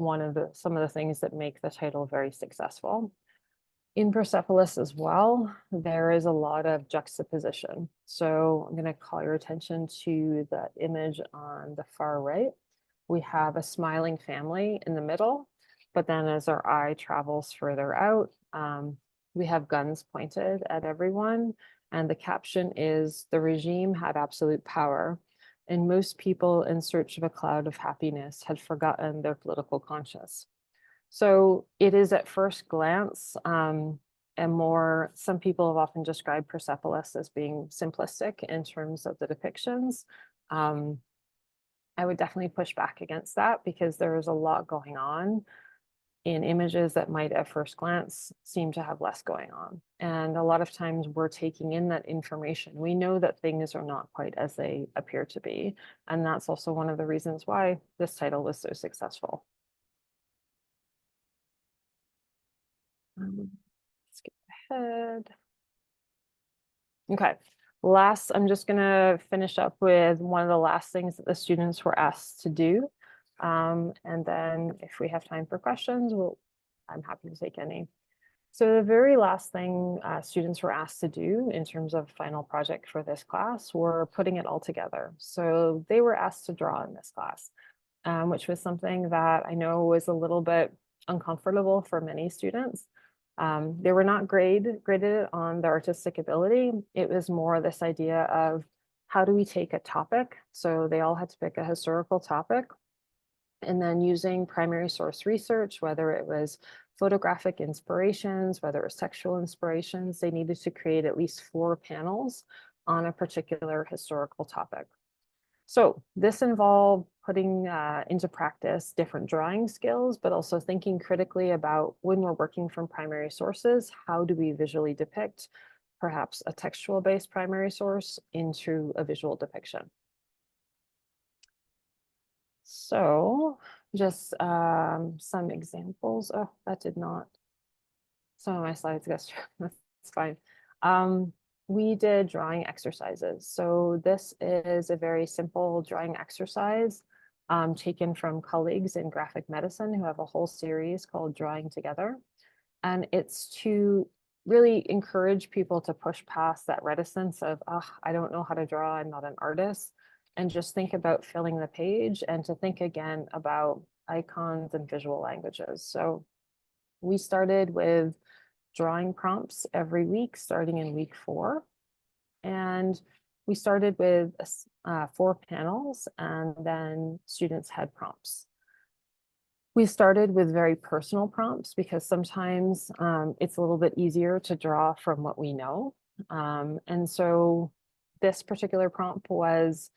some of the things that make the title very successful. In Persepolis as well, there is a lot of juxtaposition. So I'm going to call your attention to the image on the far right. We have a smiling family in the middle, but then as our eye travels further out, we have guns pointed at everyone. And the caption is, "The regime had absolute power, and most people in search of a cloud of happiness had forgotten their political conscience." So it is at first glance, and some people have often described Persepolis as being simplistic in terms of the depictions. I would definitely push back against that because there is a lot going on in images that might at first glance seem to have less going on. And a lot of times we're taking in that information. We know that things are not quite as they appear to be. And that's also one of the reasons why this title was so successful. Skip ahead. Okay, I'm just gonna finish up with one of the last things that the students were asked to do. And then if we have time for questions, I'm happy to take any. So the very last thing students were asked to do in terms of final project for this class were putting it all together. So they were asked to draw in this class, which was something that I know was a little bit uncomfortable for many students. They were not graded on their artistic ability. It was more this idea of how do we take a topic? So they all had to pick a historical topic, and then using primary source research, whether it was photographic inspirations, whether it was textual inspirations, they needed to create at least 4 panels on a particular historical topic. So this involved putting into practice different drawing skills, but also thinking critically about when we're working from primary sources, how do we visually depict perhaps a textual-based primary source into a visual depiction? So just some examples. Oh, that did not. Some of my slides got that's fine. We did drawing exercises. So this is a very simple drawing exercise taken from colleagues in graphic medicine who have a whole series called Drawing Together. And it's to really encourage people to push past that reticence of, oh, I don't know how to draw, I'm not an artist, and just think about filling the page and to think again about icons and visual languages. So we started with drawing prompts every week, starting in week 4. And we started with 4 panels, and then students had prompts. We started with very personal prompts because sometimes it's a little bit easier to draw from what we know. And so this particular prompt was,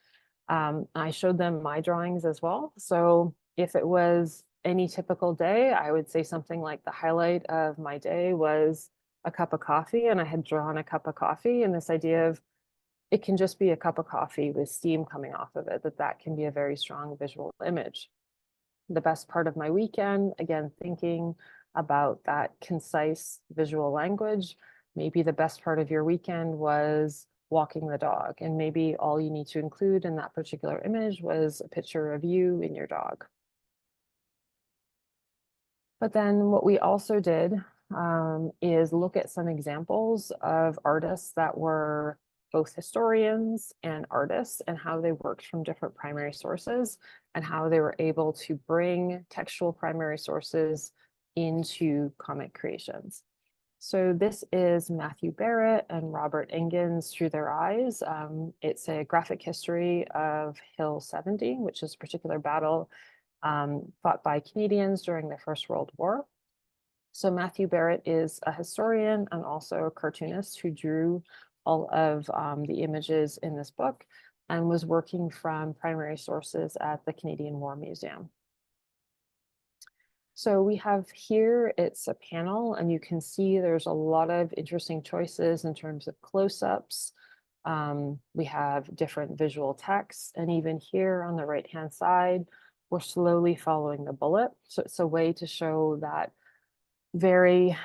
I showed them my drawings as well. So if it was any typical day, I would say something like the highlight of my day was a cup of coffee, and I had drawn a cup of coffee, and this idea of it can just be a cup of coffee with steam coming off of it, that can be a very strong visual image. The best part of my weekend, again, thinking about that concise visual language. Maybe the best part of your weekend was walking the dog, and maybe all you need to include in that particular image was a picture of you and your dog. But then what we also did is look at some examples of artists that were both historians and artists, and how they worked from different primary sources and how they were able to bring textual primary sources into comic creations. So this is Matthew Barrett and Robert Engens Through Their Eyes. It's a graphic history of Hill 70, which is a particular battle fought by Canadians during the First World War. So Matthew Barrett is a historian and also a cartoonist who drew all of the images in this book and was working from primary sources at the Canadian War Museum. So we have here, it's a panel, and you can see there's a lot of interesting choices in terms of close-ups. We have different visual texts, and even here on the right-hand side, we're slowly following the bullet. So it's a way to show that very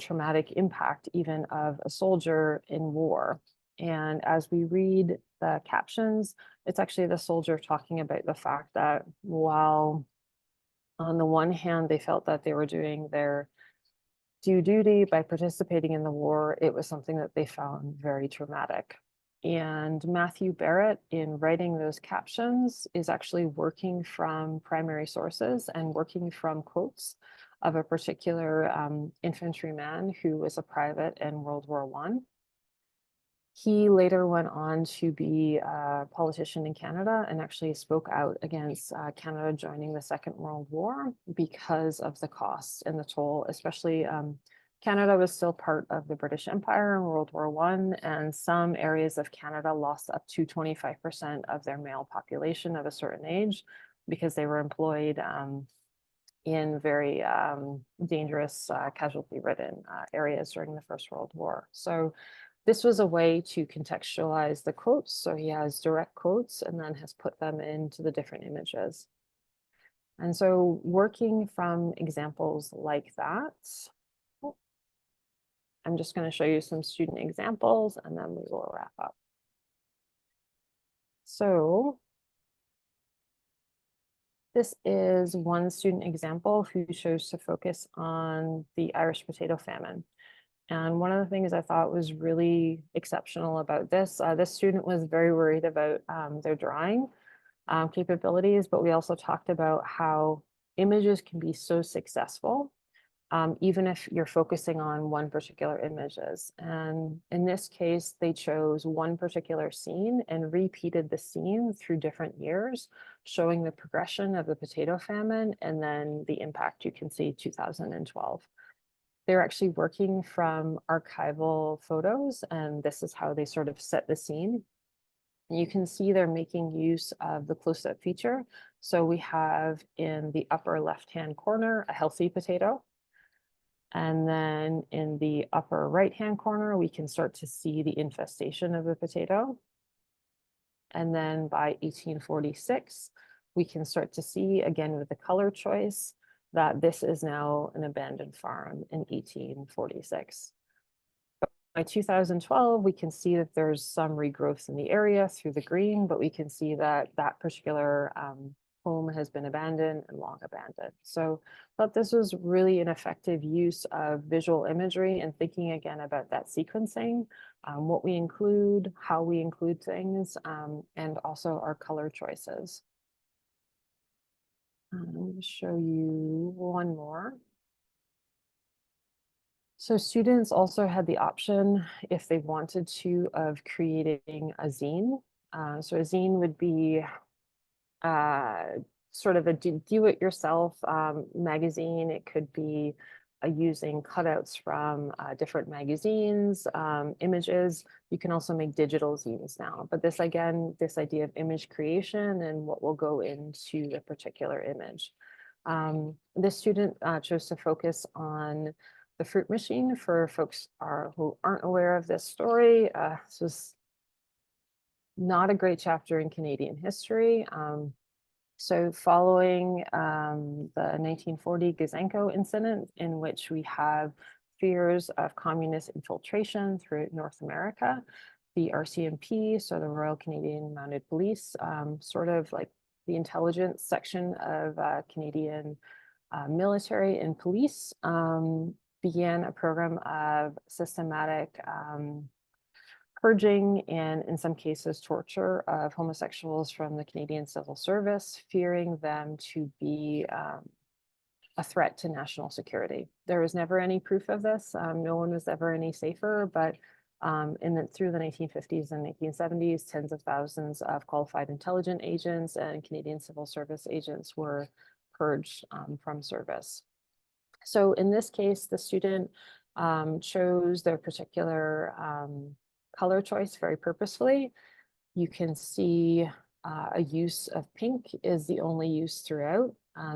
traumatic impact even of a soldier in war. And as we read the captions, it's actually the soldier talking about the fact that while on the one hand, they felt that they were doing their due duty by participating in the war, it was something that they found very traumatic. And Matthew Barrett, in writing those captions, is actually working from primary sources and working from quotes of a particular infantryman who was a private in World War I. He later went on to be a politician in Canada and actually spoke out against Canada joining the Second World War because of the costs and the toll, especially Canada was still part of the British Empire in World War I, and some areas of Canada lost up to 25% of their male population of a certain age because they were employed in very dangerous casualty-ridden areas during the First World War. So this was a way to contextualize the quotes. So he has direct quotes and then has put them into the different images. And so working from examples like that, I'm just going to show you some student examples and then we will wrap up. So This is one student example who chose to focus on the Irish potato famine. And one of the things I thought was really exceptional about this, this student was very worried about their drawing capabilities, but we also talked about how images can be so successful, even if you're focusing on one particular images. And in this case, they chose one particular scene and repeated the scene through different years, showing the progression of the potato famine and then the impact you can see 2012. They're actually working from archival photos, and this is how they sort of set the scene. And you can see they're making use of the close-up feature. So we have in the upper left-hand corner, a healthy potato. And then in the upper right-hand corner, we can start to see the infestation of the potato. And then by 1846, we can start to see, again with the color choice, that this is now an abandoned farm in 1846. By 2012, we can see that there's some regrowth in the area through the green, but we can see that that particular home has been abandoned and long abandoned. So I thought this was really an effective use of visual imagery and thinking again about that sequencing, what we include, how we include things, and also our color choices. I'm going to show you one more. So students also had the option, if they wanted to, of creating a zine. So a zine would be sort of a do-it-yourself magazine. It could be using cutouts from different magazines, images. You can also make digital zines now. But this, again, this idea of image creation and what will go into a particular image. This student chose to focus on the fruit machine. For folks who aren't aware of this story, this was not a great chapter in Canadian history. So following the 1940 Gazanko incident, in which we have fears of communist infiltration through North America, the RCMP, so the Royal Canadian Mounted Police, sort of like the intelligence section of Canadian military and police, began a program of systematic purging and in some cases torture of homosexuals from the Canadian Civil Service, fearing them to be a threat to national security. There was never any proof of this. No one was ever any safer, but through the 1950s and 1970s, tens of thousands of qualified intelligence agents and Canadian Civil Service agents were purged from service. So in this case, the student chose their particular color choice very purposefully. You can see a use of pink is the only use throughout.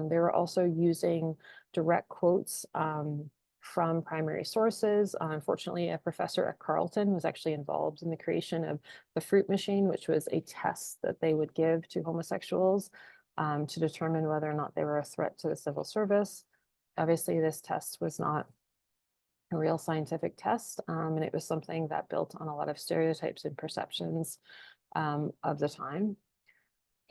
They were also using direct quotes from primary sources. Unfortunately, a professor at Carleton was actually involved in the creation of the fruit machine, which was a test that they would give to homosexuals to determine whether or not they were a threat to the civil service. Obviously, this test was not a real scientific test, and it was something that built on a lot of stereotypes and perceptions of the time.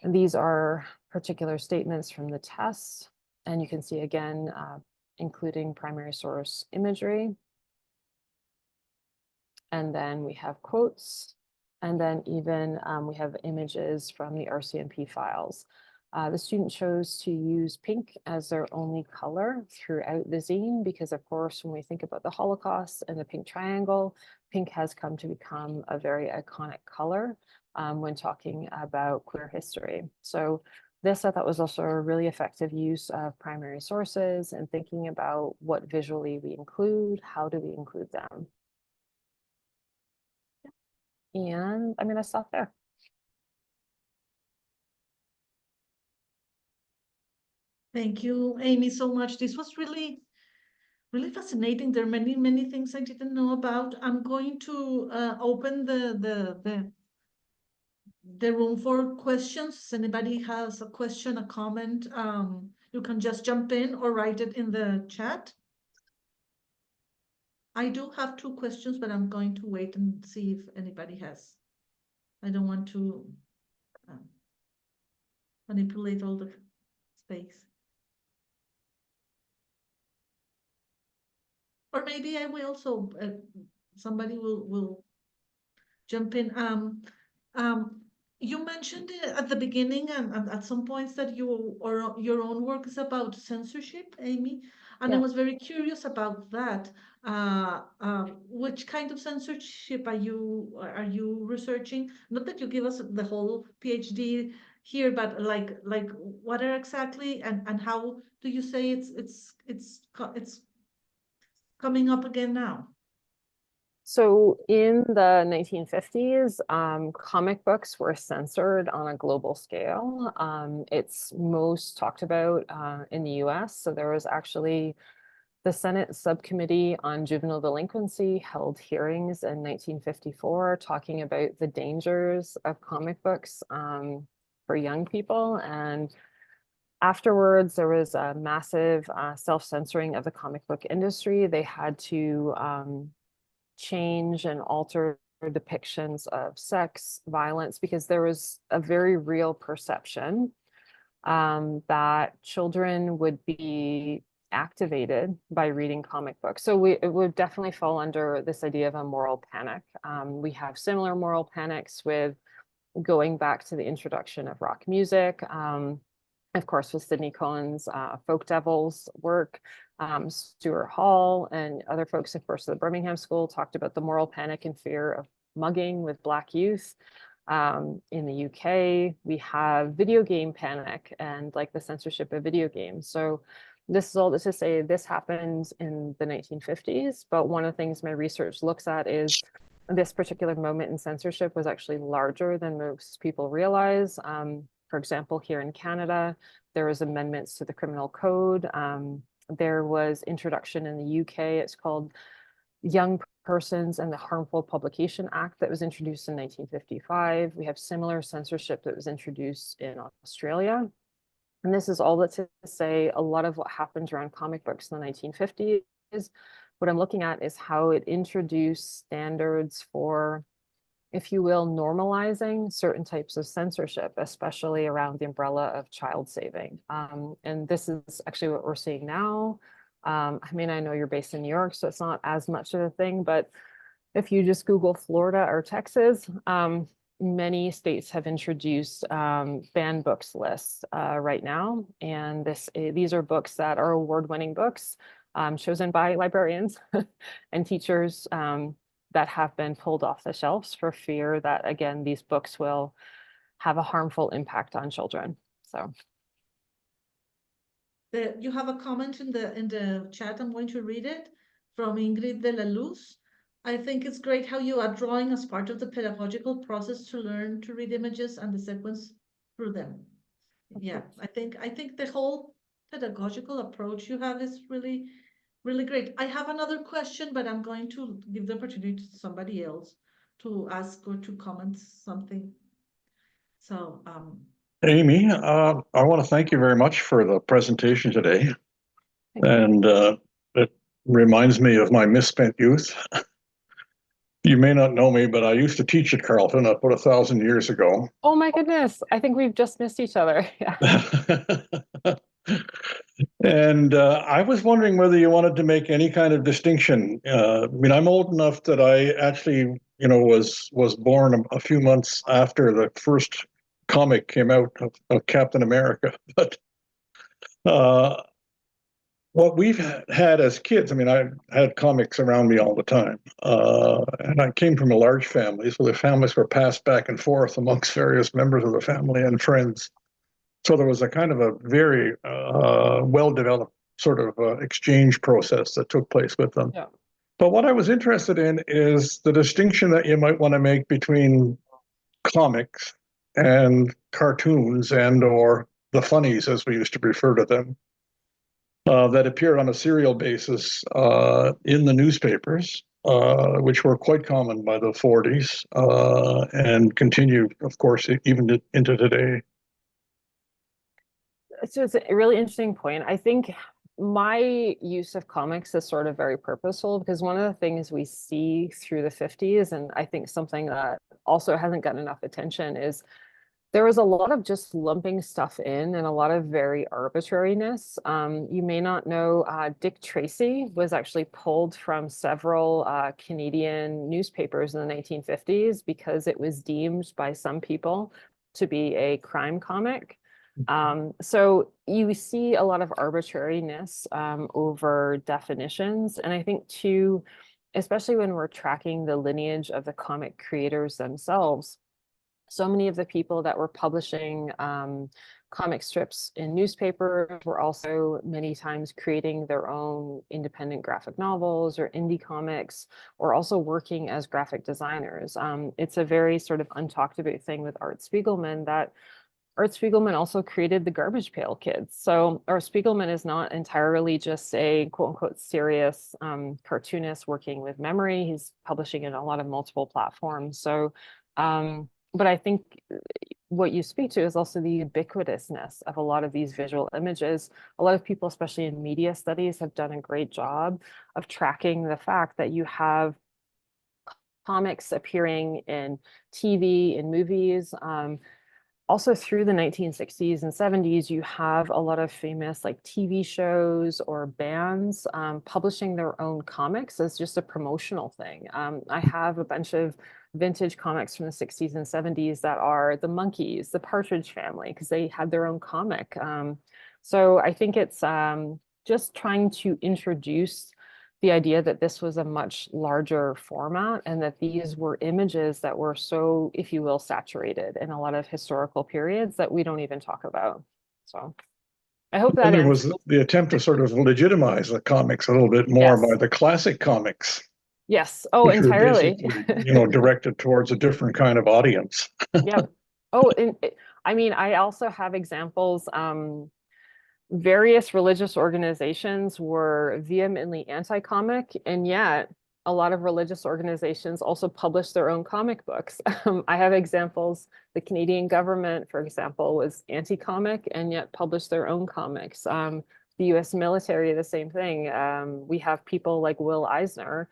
And these are particular statements from the test, and you can see again, including primary source imagery. And then we have quotes, and then even we have images from the RCMP files. The student chose to use pink as their only color throughout the zine because, of course, when we think about the Holocaust and the pink triangle, pink has come to become a very iconic color when talking about queer history. So this, I thought, was also a really effective use of primary sources and thinking about what visually we include, how do we include them. And I'm going to stop there. Thank you, Amie, so much. This was really, really fascinating. There are many, many things I didn't know about. I'm going to open the room for questions. If anybody has a question, a comment, you can just jump in or write it in the chat. I do have 2 questions, but I'm going to wait and see if anybody has. I don't want to manipulate all the space. Or maybe I will, so somebody will jump in. You mentioned at the beginning and at some points that your own work is about censorship, Amie, and I Yeah. was very curious about that. Which kind of censorship are you researching? Not that you give us the whole PhD here, but like what are exactly and how do you say it's coming up again now? So in the 1950s, comic books were censored on a global scale. It's most talked about in the US. So there was actually the Senate Subcommittee on Juvenile Delinquency held hearings in 1954 talking about the dangers of comic books for young people. And afterwards, there was a massive self-censoring of the comic book industry. They had to change and alter depictions of sex, violence, because there was a very real perception that children would be activated by reading comic books. So it would definitely fall under this idea of a moral panic. We have similar moral panics with going back to the introduction of rock music. Of course, with Sidney Cohen's Folk Devils work, Stuart Hall and other folks, of course, at the Birmingham School talked about the moral panic and fear of mugging with Black youth. In the UK, we have video game panic and like the censorship of video games. So this is all to say this happens in the 1950s, but one of the things my research looks at is this particular moment in censorship was actually larger than most people realize. For example, here in Canada, there was amendments to the criminal code. There was introduction in the UK, it's called Young Persons and the Harmful Publication Act that was introduced in 1955. We have similar censorship that was introduced in Australia. And this is all that to say a lot of what happened around comic books in the 1950s. What I'm looking at is how it introduced standards for, if you will, normalizing certain types of censorship, especially around the umbrella of child saving. And this is actually what we're seeing now. I mean, I know you're based in New York, so it's not as much of a thing, but if you just Google Florida or Texas, many states have introduced banned books lists right now. And these are books that are award-winning books chosen by librarians and teachers that have been pulled off the shelves for fear that, again, these books will have a harmful impact on children. So You have a comment in the chat. I'm going to read it from Ingrid de la Luz. I think it's great how you are drawing as part of the pedagogical process to learn to read images and the sequence through them. Yeah, I think the whole pedagogical approach you have is really, really great. I have another question, but I'm going to give the opportunity to somebody else to ask or to comment something. So, Amie, I want to thank you very much for the presentation today. And it reminds me of my misspent youth. You may not know me, but I used to teach at Carleton about 1,000 years ago. oh my goodness, I think we've just missed each other. Yeah. And I was wondering whether you wanted to make any kind of distinction. I mean, I'm old enough that I actually, was born a few months after the first comic came out of Captain America. But what we've had as kids, I mean, I had comics around me all the time. And I came from a large family, so the families were passed back and forth amongst various members of the family and friends. So there was a kind of a very well-developed sort of exchange process that took place with them. Yeah. But what I was interested in is the distinction that you might want to make between comics and cartoons and or the funnies, as we used to refer to them, that appeared on a serial basis in the newspapers, which were quite common by the 40s and continue, of course, even into today. So it's a really interesting point. I think my use of comics is sort of very purposeful because one of the things we see through the 50s, and I think something that also hasn't gotten enough attention, is There was a lot of just lumping stuff in and a lot of very arbitrariness. You may not know, Dick Tracy was actually pulled from several Canadian newspapers in the 1950s because it was deemed by some people to be a crime comic. So you see a lot of arbitrariness over definitions. And I think too, especially when we're tracking the lineage of the comic creators themselves, so many of the people that were publishing comic strips in newspapers were also many times creating their own independent graphic novels or indie comics, or also working as graphic designers. It's a very sort of untalked about thing with Art Spiegelman that Art Spiegelman also created the Garbage Pail Kids. So Art Spiegelman is not entirely just a quote unquote serious cartoonist working with memory. He's publishing in a lot of multiple platforms. So but I think what you speak to is also the ubiquitousness of a lot of these visual images. A lot of people, especially in media studies, have done a great job of tracking the fact that you have comics appearing in TV, in movies. Also through the 1960s and 70s, you have a lot of famous like TV shows or bands publishing their own comics as just a promotional thing. I have a bunch of vintage comics from the 60s and 70s that are the Monkees, the Partridge Family, because they had their own comic. So I think it's just trying to introduce the idea that this was a much larger format and that these were images that were so, if you will, saturated in a lot of historical periods that we don't even talk about. So I hope that And there answers. was the attempt to sort of legitimize the comics a little bit more Yes. by the classic comics, Yes. Oh, which were entirely. basically, directed towards a different kind of audience. Yep. Oh, and I mean, I also have examples. Various religious organizations were vehemently anti-comic, and yet a lot of religious organizations also published their own comic books. I have examples. The Canadian government, for example, was anti-comic and yet published their own comics. The US military, the same thing. We have people like Will Eisner,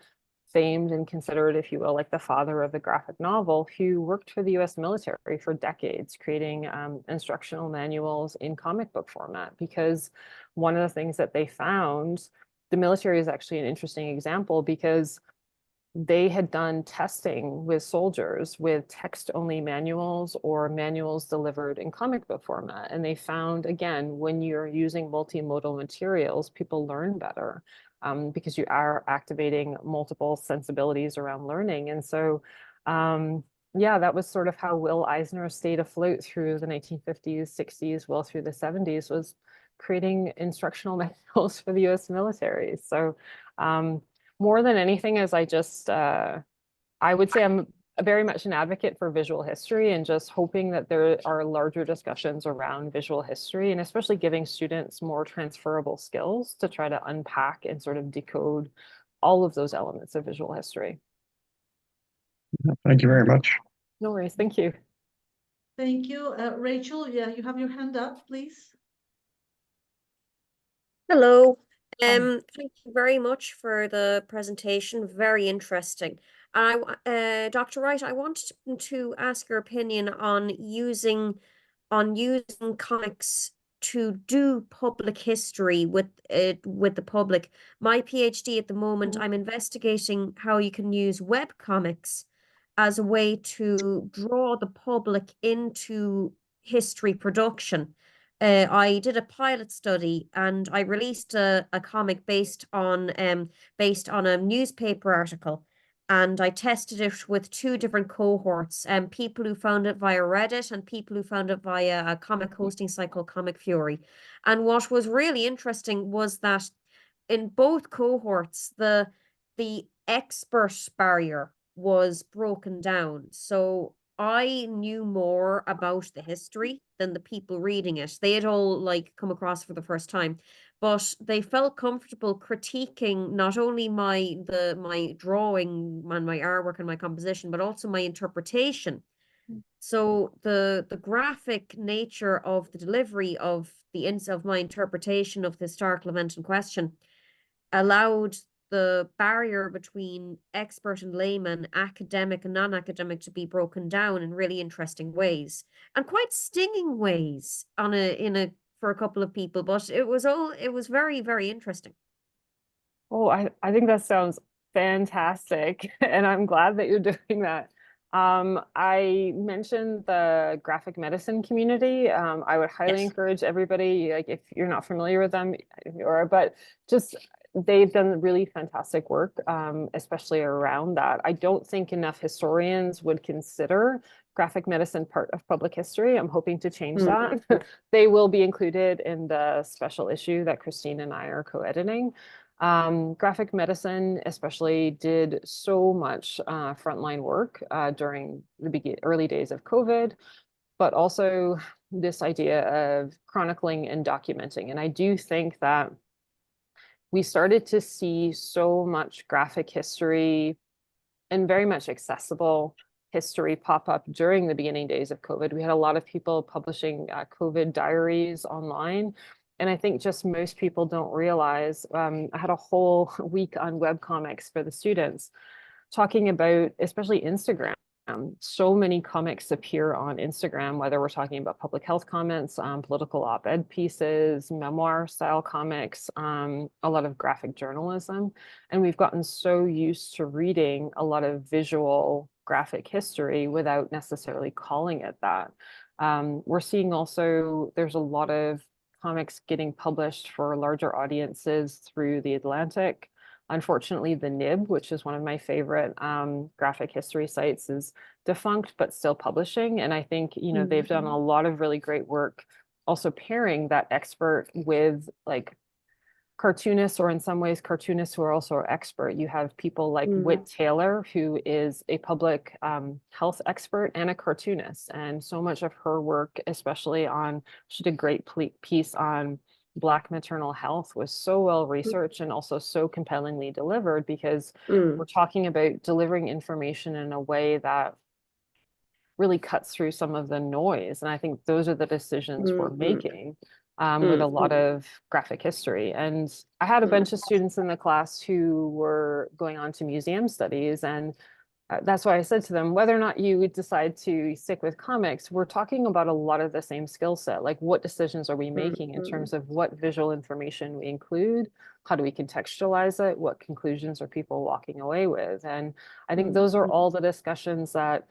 famed and considered, if you will, like the father of the graphic novel, who worked for the US military for decades, creating instructional manuals in comic book format. Because one of the things that they found, the military is actually an interesting example because they had done testing with soldiers with text-only manuals or manuals delivered in comic book format. And they found, again, when you're using multimodal materials, people learn better. Because you are activating multiple sensibilities around learning. And so, yeah, that was sort of how Will Eisner stayed afloat through the 1950s, 60s, well through the 70s, was creating instructional manuals for the US military. So more than anything, as I would say I'm very much an advocate for visual history and just hoping that there are larger discussions around visual history and especially giving students more transferable skills to try to unpack and sort of decode all of those elements of visual history. Thank you very much. No worries. Thank you. Thank you. Rachel, yeah, you have your hand up, please. Hello. Hi. Thank you very much for the presentation. Very interesting. And Dr. Wright, I wanted to ask your opinion on using comics to do public history with the public. My PhD at the moment, I'm investigating how you can use web comics as a way to draw the public into history production. I did a pilot study and I released a comic based on a newspaper article, and I tested it with two different cohorts, people who found it via Reddit and people who found it via a comic hosting site called Comic Fury. And what was really interesting was that in both cohorts, the expert barrier was broken down. So I knew more about the history than the people reading it. They had all like come across for the first time, but they felt comfortable critiquing not only my drawing and my artwork and my composition, but also my interpretation. So the graphic nature of the delivery of my interpretation of the historical event in question allowed the barrier between expert and layman, academic and non-academic, to be broken down in really interesting ways and quite stinging ways for a couple of people. But it was very, very interesting. Oh, I think that sounds fantastic. And I'm glad that you're doing that. I mentioned the graphic medicine community. I would highly Yes. encourage everybody, like if you're not familiar with them, but just they've done really fantastic work, especially around that. I don't think enough historians would consider graphic medicine part of public history. I'm hoping to change that. They will be included in the special issue that Christine and I are co-editing. Graphic medicine especially did so much frontline work during the early days of COVID, but also this idea of chronicling and documenting. And I do think that we started to see so much graphic history and very much accessible history pop up during the beginning days of COVID. We had a lot of people publishing COVID diaries online. And I think just most people don't realize, I had a whole week on webcomics for the students talking about, especially Instagram. So many comics appear on Instagram, whether we're talking about public health comments, political op-ed pieces, memoir style comics, a lot of graphic journalism. And we've gotten so used to reading a lot of visual graphic history without necessarily calling it that. We're seeing also, there's a lot of comics getting published for larger audiences through The Atlantic. Unfortunately, the Nib, which is one of my favorite graphic history sites, is defunct, but still publishing. And I think, they've done a lot of really great work also pairing that expert with like cartoonists, or in some ways cartoonists who are also expert. You have people like Whit Taylor, who is a public health expert and a cartoonist. And so much of her work, especially she did a great piece on Black maternal health, was so well researched and also so compellingly delivered, because we're talking about delivering information in a way that really cuts through some of the noise. And I think those are the decisions we're making with a lot of graphic history. And I had a bunch of students in the class who were going on to museum studies, and that's why I said to them, whether or not you decide to stick with comics, we're talking about a lot of the same skill set. Like, what decisions are we making in terms of what visual information we include? How do we contextualize it? What conclusions are people walking away with? And I think those are all the discussions that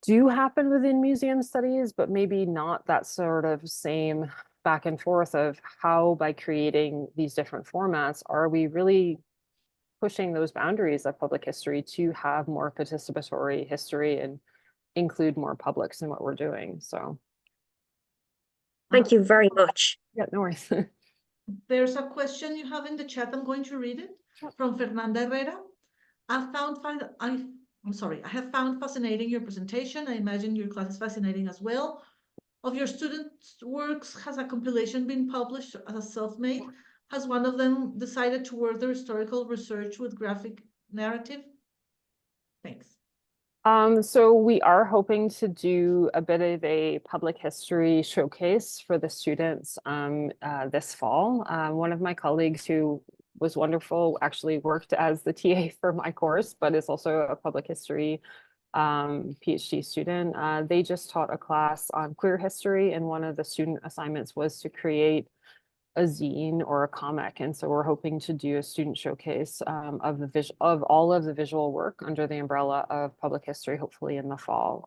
do happen within museum studies, but maybe not that sort of same back and forth of how, by creating these different formats, are we really pushing those boundaries of public history to have more participatory history and include more publics in what we're doing. So Thank you very much. yeah, no worries. There's a question you have in the chat. I'm going to read it from Fernanda Herrera. I have found fascinating your presentation. I imagine your class is fascinating as well. Of your students' works, has a compilation been published as a self-made? Has one of them decided to work their historical research with graphic narrative? Thanks. So we are hoping to do a bit of a public history showcase for the students this fall. One of my colleagues who was wonderful actually worked as the TA for my course, but is also a public history PhD student. They just taught a class on queer history, and one of the student assignments was to create a zine or a comic. And so we're hoping to do a student showcase of all of the visual work under the umbrella of public history, hopefully in the fall.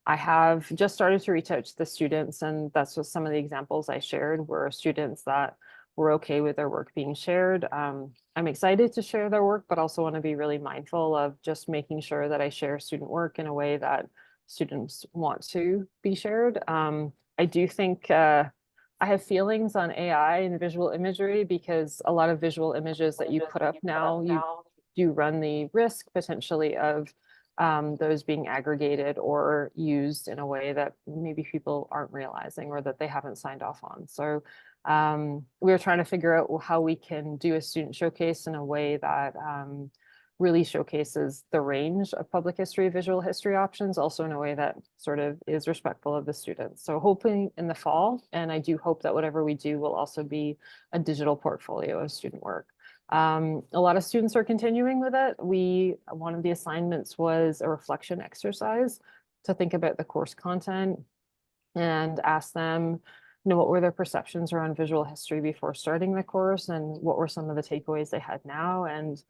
I have just started to reach out to the students, and that's just some of the examples I shared were students that were okay with their work being shared. I'm excited to share their work, but also want to be really mindful of just making sure that I share student work in a way that students want to be shared. I do think I have feelings on AI and visual imagery, because a lot of visual images that you put up now, you do run the risk potentially of those being aggregated or used in a way that maybe people aren't realizing or that they haven't signed off on. So we're trying to figure out how we can do a student showcase in a way that really showcases the range of public history, visual history options, also in a way that sort of is respectful of the students. So hoping in the fall, and I do hope that whatever we do will also be a digital portfolio of student work. A lot of students are continuing with it. One of the assignments was a reflection exercise to think about the course content and ask them, what were their perceptions around visual history before starting the course, and what were some of the takeaways they had now. And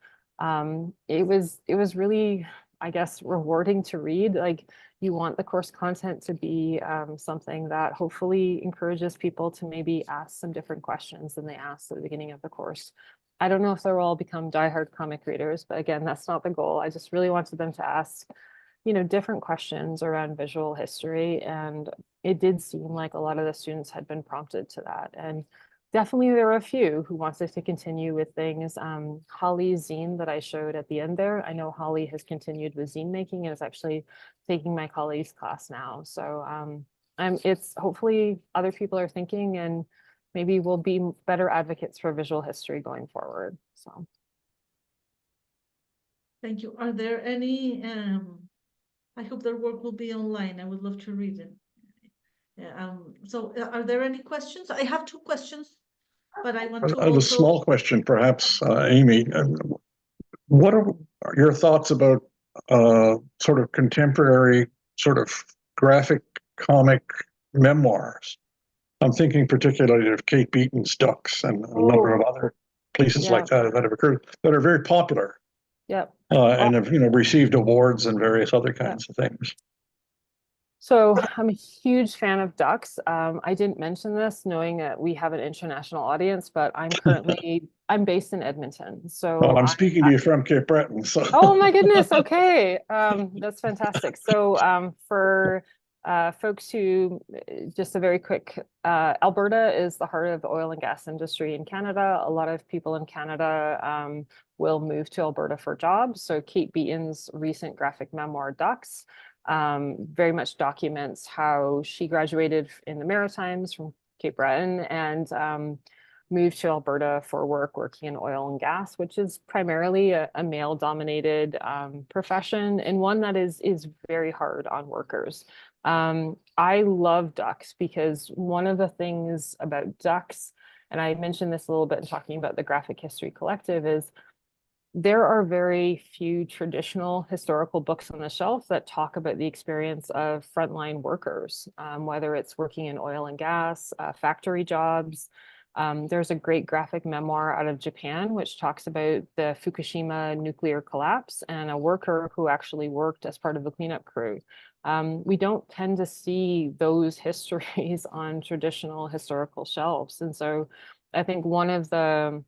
it was really, I guess, rewarding to read. Like, you want the course content to be something that hopefully encourages people to maybe ask some different questions than they asked at the beginning of the course. I don't know if they'll all become diehard comic readers, but again, that's not the goal. I just really wanted them to ask, different questions around visual history. And it did seem like a lot of the students had been prompted to that. And definitely there were a few who wanted to continue with things. Holly's zine that I showed at the end there, I know Holly has continued with zine making and is actually taking my colleague's class now. So it's hopefully other people are thinking, and maybe we'll be better advocates for visual history going forward. So. Thank you. Are there any, I hope their work will be online. I would love to read it. So are there any questions? I have two questions, but I want to A small question, perhaps, Amy. What are your thoughts about sort of contemporary, sort of graphic comic memoirs? I'm thinking particularly of Kate Beaton's Ducks and a number of other pieces like that have occurred that are very popular. Yep. And have received awards and various other kinds of things. So I'm a huge fan of ducks. I didn't mention this knowing that we have an international audience, but I'm based in Edmonton. So I'm speaking to you from Cape Breton. So. Oh my goodness. Okay. That's fantastic. So for folks who, just a very quick, Alberta is the heart of the oil and gas industry in Canada. A lot of people in Canada will move to Alberta for jobs. So Kate Beaton's recent graphic memoir, Ducks, very much documents how she graduated in the Maritimes from Cape Breton and moved to Alberta for work, working in oil and gas, which is primarily a male-dominated profession, and one that is very hard on workers. I love ducks because one of the things about ducks, and I mentioned this a little bit in talking about the Graphic History Collective, is there are very few traditional historical books on the shelf that talk about the experience of frontline workers, whether it's working in oil and gas, factory jobs. There's a great graphic memoir out of Japan, which talks about the Fukushima nuclear collapse and a worker who actually worked as part of the cleanup crew. We don't tend to see those histories on traditional historical shelves. And so I think one of the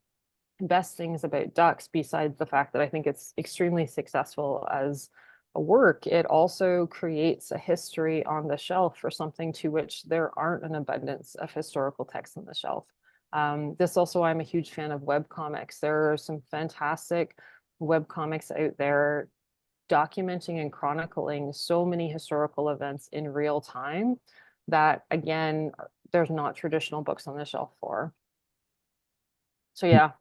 best things about Ducks, besides the fact that I think it's extremely successful as a work, it also creates a history on the shelf for something to which there aren't an abundance of historical texts on the shelf. This also, I'm a huge fan of webcomics. There are some fantastic webcomics out there documenting and chronicling so many historical events in real time that, again, there's not traditional books on the shelf for. So yeah,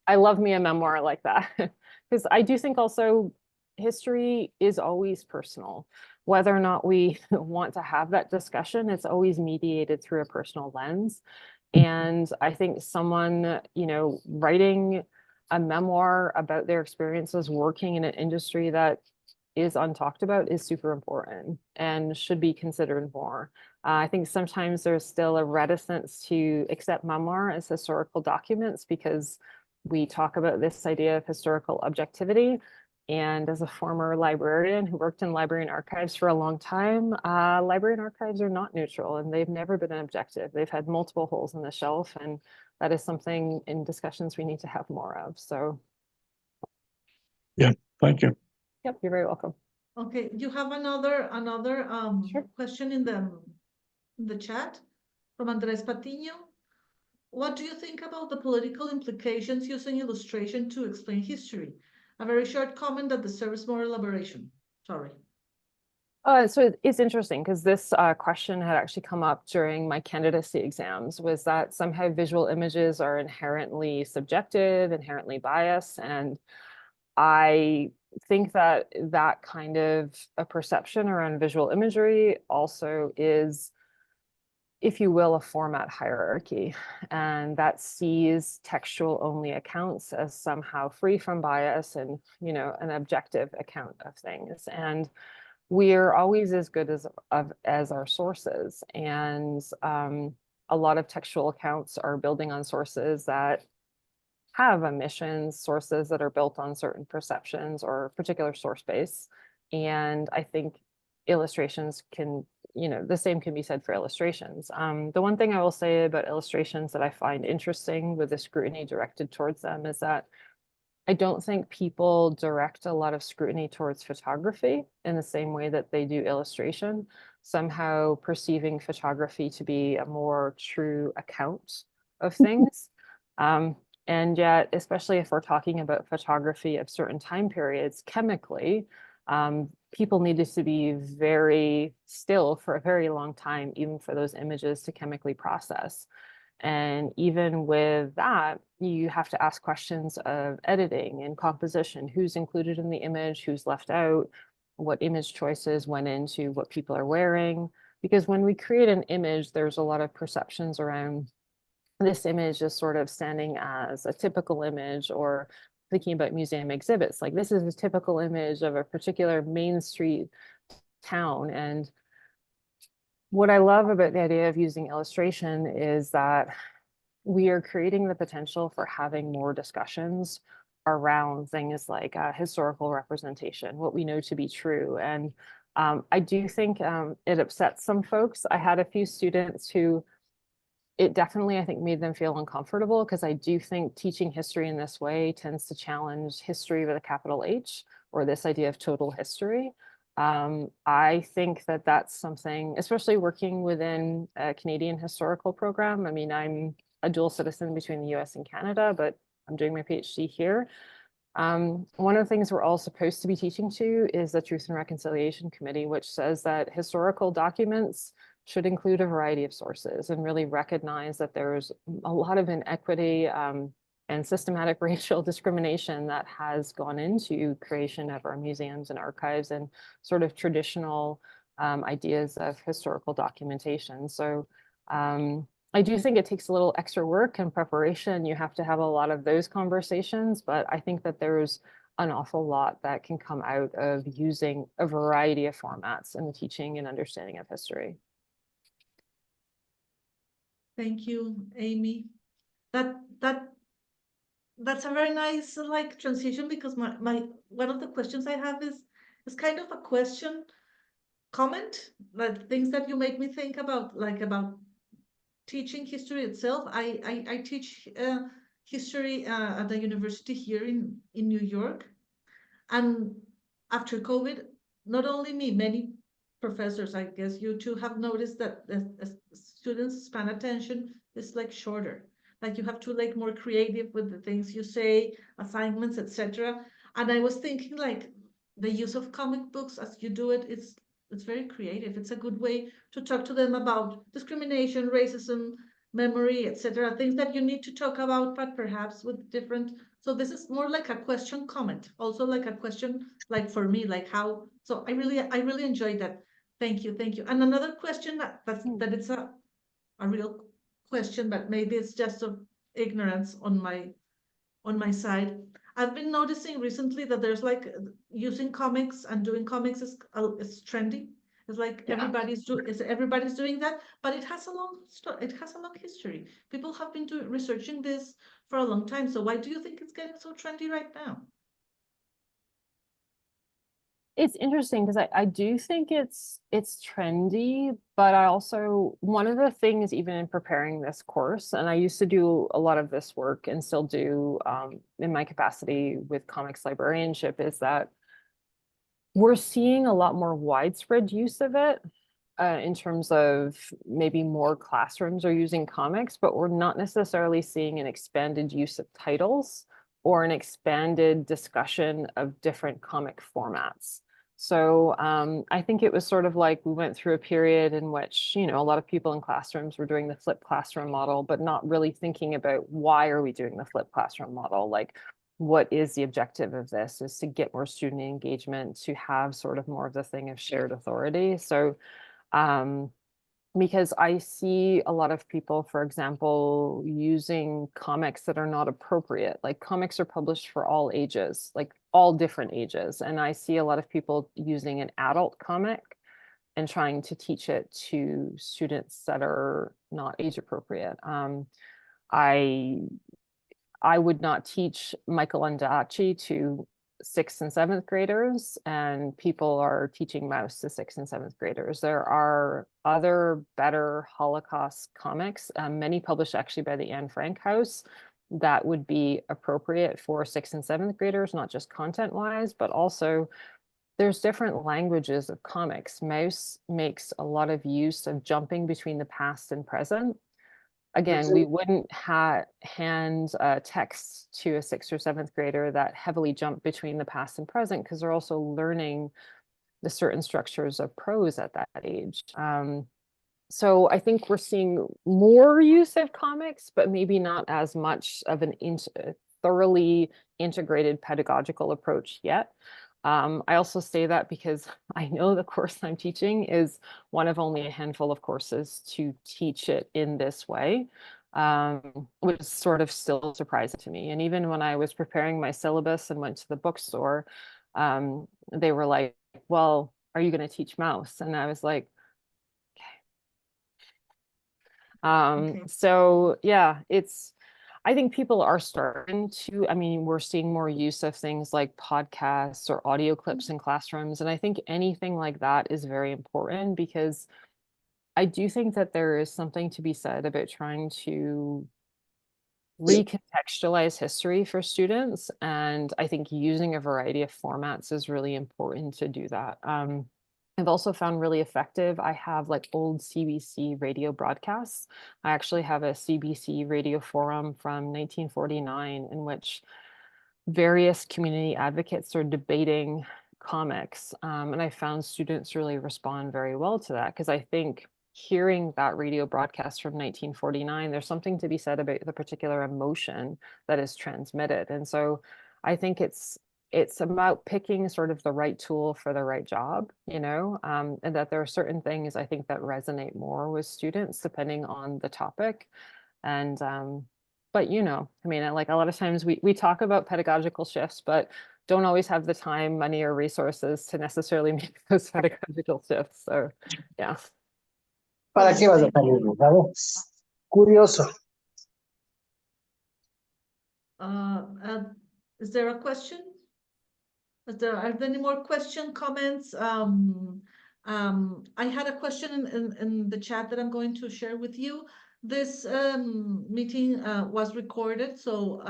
I love me a memoir like that, because I do think also history is always personal. Whether or not we want to have that discussion, it's always mediated through a personal lens. And I think someone, writing a memoir about their experiences working in an industry that is untalked about is super important and should be considered more. I think sometimes there's still a reticence to accept memoir as historical documents because we talk about this idea of historical objectivity. And as a former librarian who worked in library and archives for a long time, library and archives are not neutral, and they've never been objective. They've had multiple holes in the shelf, and that is something in discussions we need to have more of. So yeah, thank you. Yep, you're very welcome. Okay, you have another Sure. question in the chat from Andres Patiño. What do you think about the political implications using illustration to explain history? A very short comment that deserves more elaboration. Sorry. So it's interesting because this question had actually come up during my candidacy exams, was that somehow visual images are inherently subjective, inherently biased. And I think that that kind of a perception around visual imagery also is if you will, a format hierarchy, and that sees textual only accounts as somehow free from bias and, you know, an objective account of things. And we're always as good as our sources. And a lot of textual accounts are building on sources that have omissions, sources that are built on certain perceptions or particular source base. And I think illustrations can, you know, the same can be said for illustrations. The one thing I will say about illustrations that I find interesting with the scrutiny directed towards them is that I don't think people direct a lot of scrutiny towards photography in the same way that they do illustration, somehow perceiving photography to be a more true account of things. And yet, especially if we're talking about photography of certain time periods chemically, people needed to be very still for a very long time, even for those images to chemically process. And even with that, you have to ask questions of editing and composition, who's included in the image, who's left out, what image choices went into what people are wearing. Because when we create an image, there's a lot of perceptions around this image is sort of standing as a typical image, or thinking about museum exhibits, like this is a typical image of a particular main street town. And what I love about the idea of using illustration is that we are creating the potential for having more discussions around things like historical representation, what we know to be true. And I do think it upsets some folks. I had a few students who it definitely, I think, made them feel uncomfortable, because I do think teaching history in this way tends to challenge history with a capital H, or this idea of total history. I think that that's something, especially working within a Canadian historical program. I mean, I'm a dual citizen between the US and Canada, but I'm doing my PhD here. One of the things we're all supposed to be teaching to is the Truth and Reconciliation Committee, which says that historical documents should include a variety of sources and really recognize that there's a lot of inequity and systematic racial discrimination that has gone into creation of our museums and archives and sort of traditional ideas of historical documentation. So I do think it takes a little extra work and preparation. You have to have a lot of those conversations, but I think that there's an awful lot that can come out of using a variety of formats in the teaching and understanding of history. Thank you, Amie. That's a very nice like transition, because my one of the questions I have is kind of a question comment, like things that you make me think about, like about teaching history itself. I teach history at the university here in New York, and after COVID, not only me, many professors, I guess you too, have noticed that the students' span attention is like shorter. Like you have to like more creative with the things you say, assignments, etc. And I was thinking like the use of comic books as you do it, it's very creative. It's a good way to talk to them about discrimination, racism, memory, etc. Things that you need to talk about, but perhaps with different. So this is more like a question comment, also like a question, like for me, like how. So I really enjoyed that. Thank you, thank you. And another question that it's a real question, but maybe it's just of ignorance on my side. I've been noticing recently that there's like using comics and doing comics is trendy. It's like everybody's doing that, but it has a long history. People have been researching this for a long time. So why do you think it's getting so trendy right now? It's interesting because I do think it's trendy, but I also, one of the things even in preparing this course, and I used to do a lot of this work and still do in my capacity with comics librarianship, is that we're seeing a lot more widespread use of it in terms of maybe more classrooms are using comics, but we're not necessarily seeing an expanded use of titles or an expanded discussion of different comic formats. So I think it was sort of like we went through a period in which, you know, a lot of people in classrooms were doing the flipped classroom model, but not really thinking about why are we doing the flipped classroom model? Like, what is the objective of this? Is to get more student engagement, to have sort of more of the thing of shared authority. So because I see a lot of people, for example, using comics that are not appropriate. Like comics are published for all ages, like all different ages. And I see a lot of people using an adult comic and trying to teach it to students that are not age appropriate. I would not teach Michael Ondaatje to 6th and 7th graders, and people are teaching Mouse to 6th and 7th graders. There are other better Holocaust comics, many published actually by the Anne Frank House, that would be appropriate for 6th and 7th graders, not just content-wise, but also there's different languages of comics. Mouse makes a lot of use of jumping between the past and present. Again, we wouldn't hand text to a 6th or 7th grader that heavily jump between the past and present, because they're also learning the certain structures of prose at that age. So I think we're seeing more use of comics, but maybe not as much of an thoroughly integrated pedagogical approach yet. I also say that because I know the course I'm teaching is one of only a handful of courses to teach it in this way, which is sort of still surprising to me. And even when I was preparing my syllabus and went to the bookstore, they were like, well, are you going to teach Mouse? And I was like, okay. So yeah, I think people are starting to, I mean, we're seeing more use of things like podcasts or audio clips in classrooms. And I think anything like that is very important, because I do think that there is something to be said about trying to recontextualize history for students. And I think using a variety of formats is really important to do that. I've also found really effective. I have like old CBC radio broadcasts. I actually have a CBC radio forum from 1949 in which various community advocates are debating comics. And I found students really respond very well to that, because I think hearing that radio broadcast from 1949, there's something to be said about the particular emotion that is transmitted. And so I think it's about picking sort of the right tool for the right job, you know, and that there are certain things I think that resonate more with students depending on the topic. And but you know, I mean, like a lot of times we talk about pedagogical shifts, but don't always have the time, money, or resources to necessarily make those pedagogical shifts. So yeah. ¿Para qué vas a salir, ¿sabes? Curioso. Is there a question? Are there any more comments? I had a question in the chat that I'm going to share with you. This meeting was recorded, so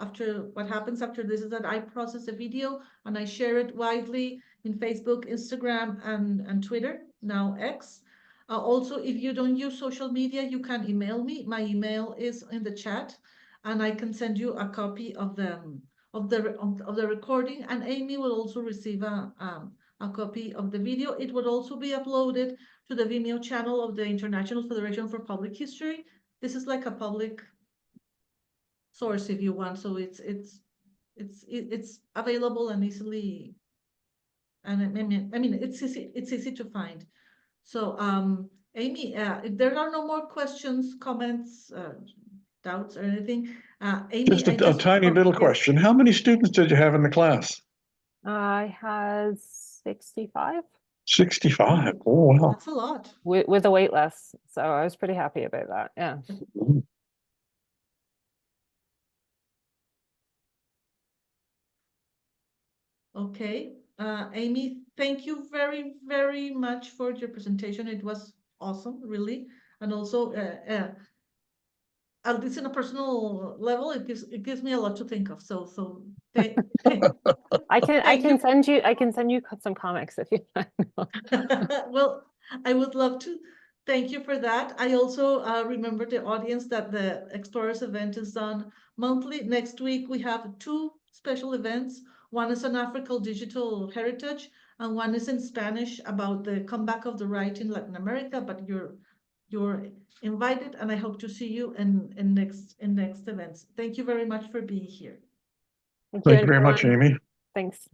after what happens after this is that I process the video and I share it widely in Facebook, Instagram, and Twitter, now X. Also, if you don't use social media, you can email me. My email is in the chat, and I can send you a copy of the recording, and Amie will also receive a copy of the video. It would also be uploaded to the Vimeo channel of the International Federation for Public History. This is like a public source if you want, so it's available and easily, and I mean it's easy to find. So Amie, if there are no more questions, comments, doubts or anything, Amie, Just a tiny little question. How many students did you have in the class? I had 65. 65. Oh, wow. That's a lot. With a wait list. So I was pretty happy about that. Yeah. Okay. Amie, thank you very, very much for your presentation. It was awesome, really. And also, at least in a personal level, it gives me a lot to think of. So I can send you some comics if you want. Well, I would love to. Thank you for that. I also remember the audience that the Explorers event is done monthly. Next week, we have two special events. One is on African digital heritage, and one is in Spanish about the comeback of the right in Latin America. But you're invited, and I hope to see you in next events. Thank you very much for being here. Thank you very much, Amie. Thanks.